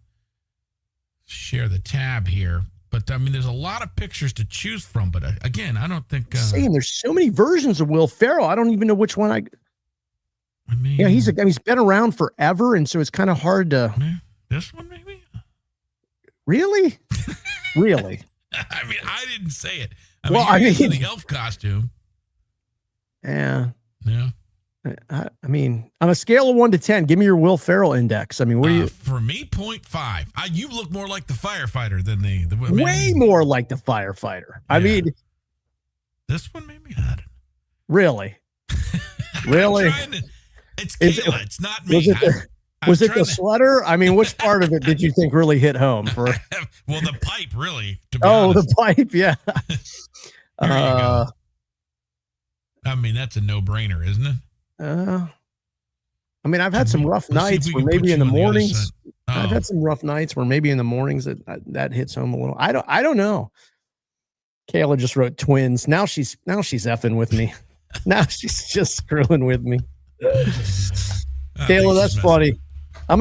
share the tab here. But I mean, there's a lot of pictures to choose from. But again, I don't think. Saying there's so many versions of Will Ferrell. I don't even know which one I mean, yeah, he's been around forever, and so it's kind of hard to. This one, maybe. Really? Really? I mean, I didn't say it. I mean, the elf costume. Yeah. Yeah. I mean, on a scale of 1 to 10, give me your Will Ferrell index. I mean, what do you? For me, 0.5. You look more like the firefighter than the way more like the firefighter. Yeah. I mean, this one maybe not. Really, really. It's Kayla. It's not me. Was it the sweater? I mean, which part of it did you think really hit home? Well, the pipe, really. To be honest. The pipe, yeah. There you go. I mean, that's a no-brainer, isn't it? I mean, I've had some rough nights where maybe in the mornings. I've had some rough nights where maybe in the mornings that hits home a little. I don't know. Kayla just wrote twins. Now she's effing with me. Now she's just screwing with me. Kayla, that's funny. I'm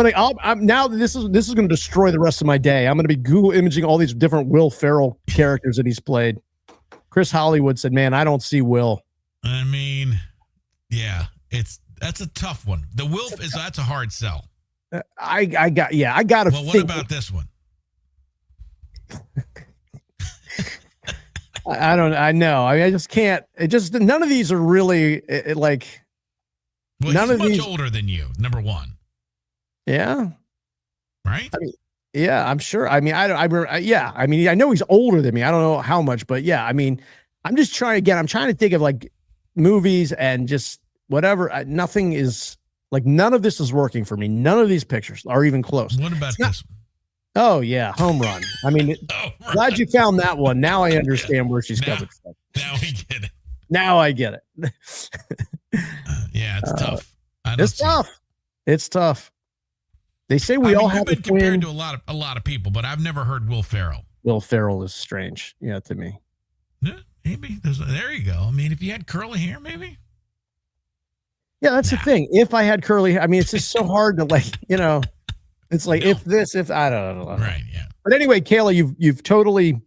now this is gonna destroy the rest of my day. I'm gonna be Google imaging all these different Will Ferrell characters that he's played. Chris Hollywood said, "Man, I don't see Will." I mean, yeah, that's a tough one. The Will that's a hard sell. I got to. Well, what about this one? I don't. I know. I mean, I just can't. It just none of these are really like. Well, none he's of much these older than you. Number one. Yeah. Right. I mean, yeah, I'm sure. I mean, yeah. I mean, I know he's older than me. I don't know how much, but yeah. I mean, I'm just trying to think of like movies and just whatever. Nothing is like none of this is working for me. None of these pictures are even close. What about this one? Oh yeah, home run. I mean, glad you found that one. Now I understand where she's coming from. Now we get it. Now I get it. Yeah, it's tough. It's tough. It's tough. They say we all have been compared to a lot of people, but I've never heard Will Ferrell. Will Ferrell is strange, yeah, to me. Yeah, maybe there you go. I mean, if you had curly hair, maybe. Yeah, that's the thing. If I had curly hair, I mean, it's just so hard to like, it's like if I don't know. Right. Yeah. But anyway, Kayla, you've totally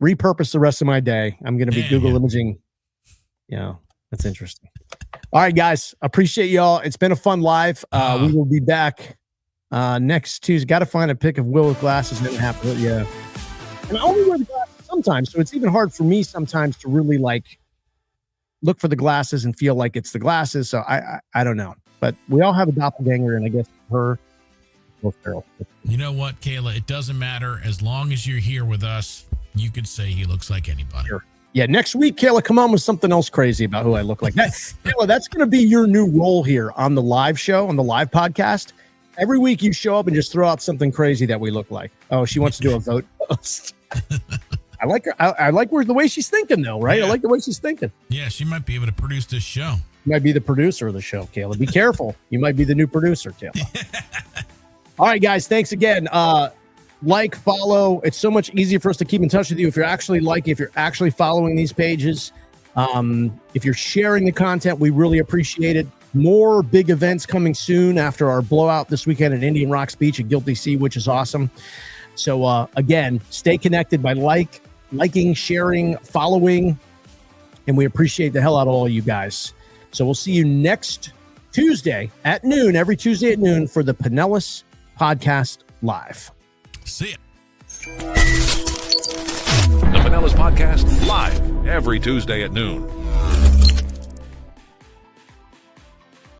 repurposed the rest of my day. I'm going to be Google imaging. Yeah, that's interesting. All right, guys, appreciate y'all. It's been a fun live. We will be back next Tuesday. Got to find a pic of Will with glasses. Didn't happen. Yeah, and I only wear the glasses sometimes, so it's even hard for me sometimes to really like look for the glasses and feel like it's the glasses. So I don't know, but we all have a doppelganger, and I guess her. Will Ferrell. You know what, Kayla? It doesn't matter. As long as you're here with us, you could say he looks like anybody. Sure. Yeah, next week, Kayla, come on with something else crazy about who I look like. Kayla, that's going to be your new role here on the live show, on the live podcast. Every week you show up and just throw out something crazy that we look like. Oh, she wants to do a vote post. I like her. I like the way she's thinking, though, right? Yeah. I like the way she's thinking. Yeah, she might be able to produce this show. You might be the producer of the show, Kayla. Be careful. You might be the new producer, Kayla. All right, guys. Thanks again. Like, follow. It's so much easier for us to keep in touch with you if you're actually following these pages. If you're sharing the content, we really appreciate it. More big events coming soon after our blowout this weekend at Indian Rocks Beach at Guilty Sea, which is awesome. So again, stay connected by liking, sharing, following, and we appreciate the hell out of all you guys. So we'll see you next Tuesday at noon, every Tuesday at noon for the Pinellas Podcast Live. See ya. The Pinellas Podcast live every Tuesday at noon.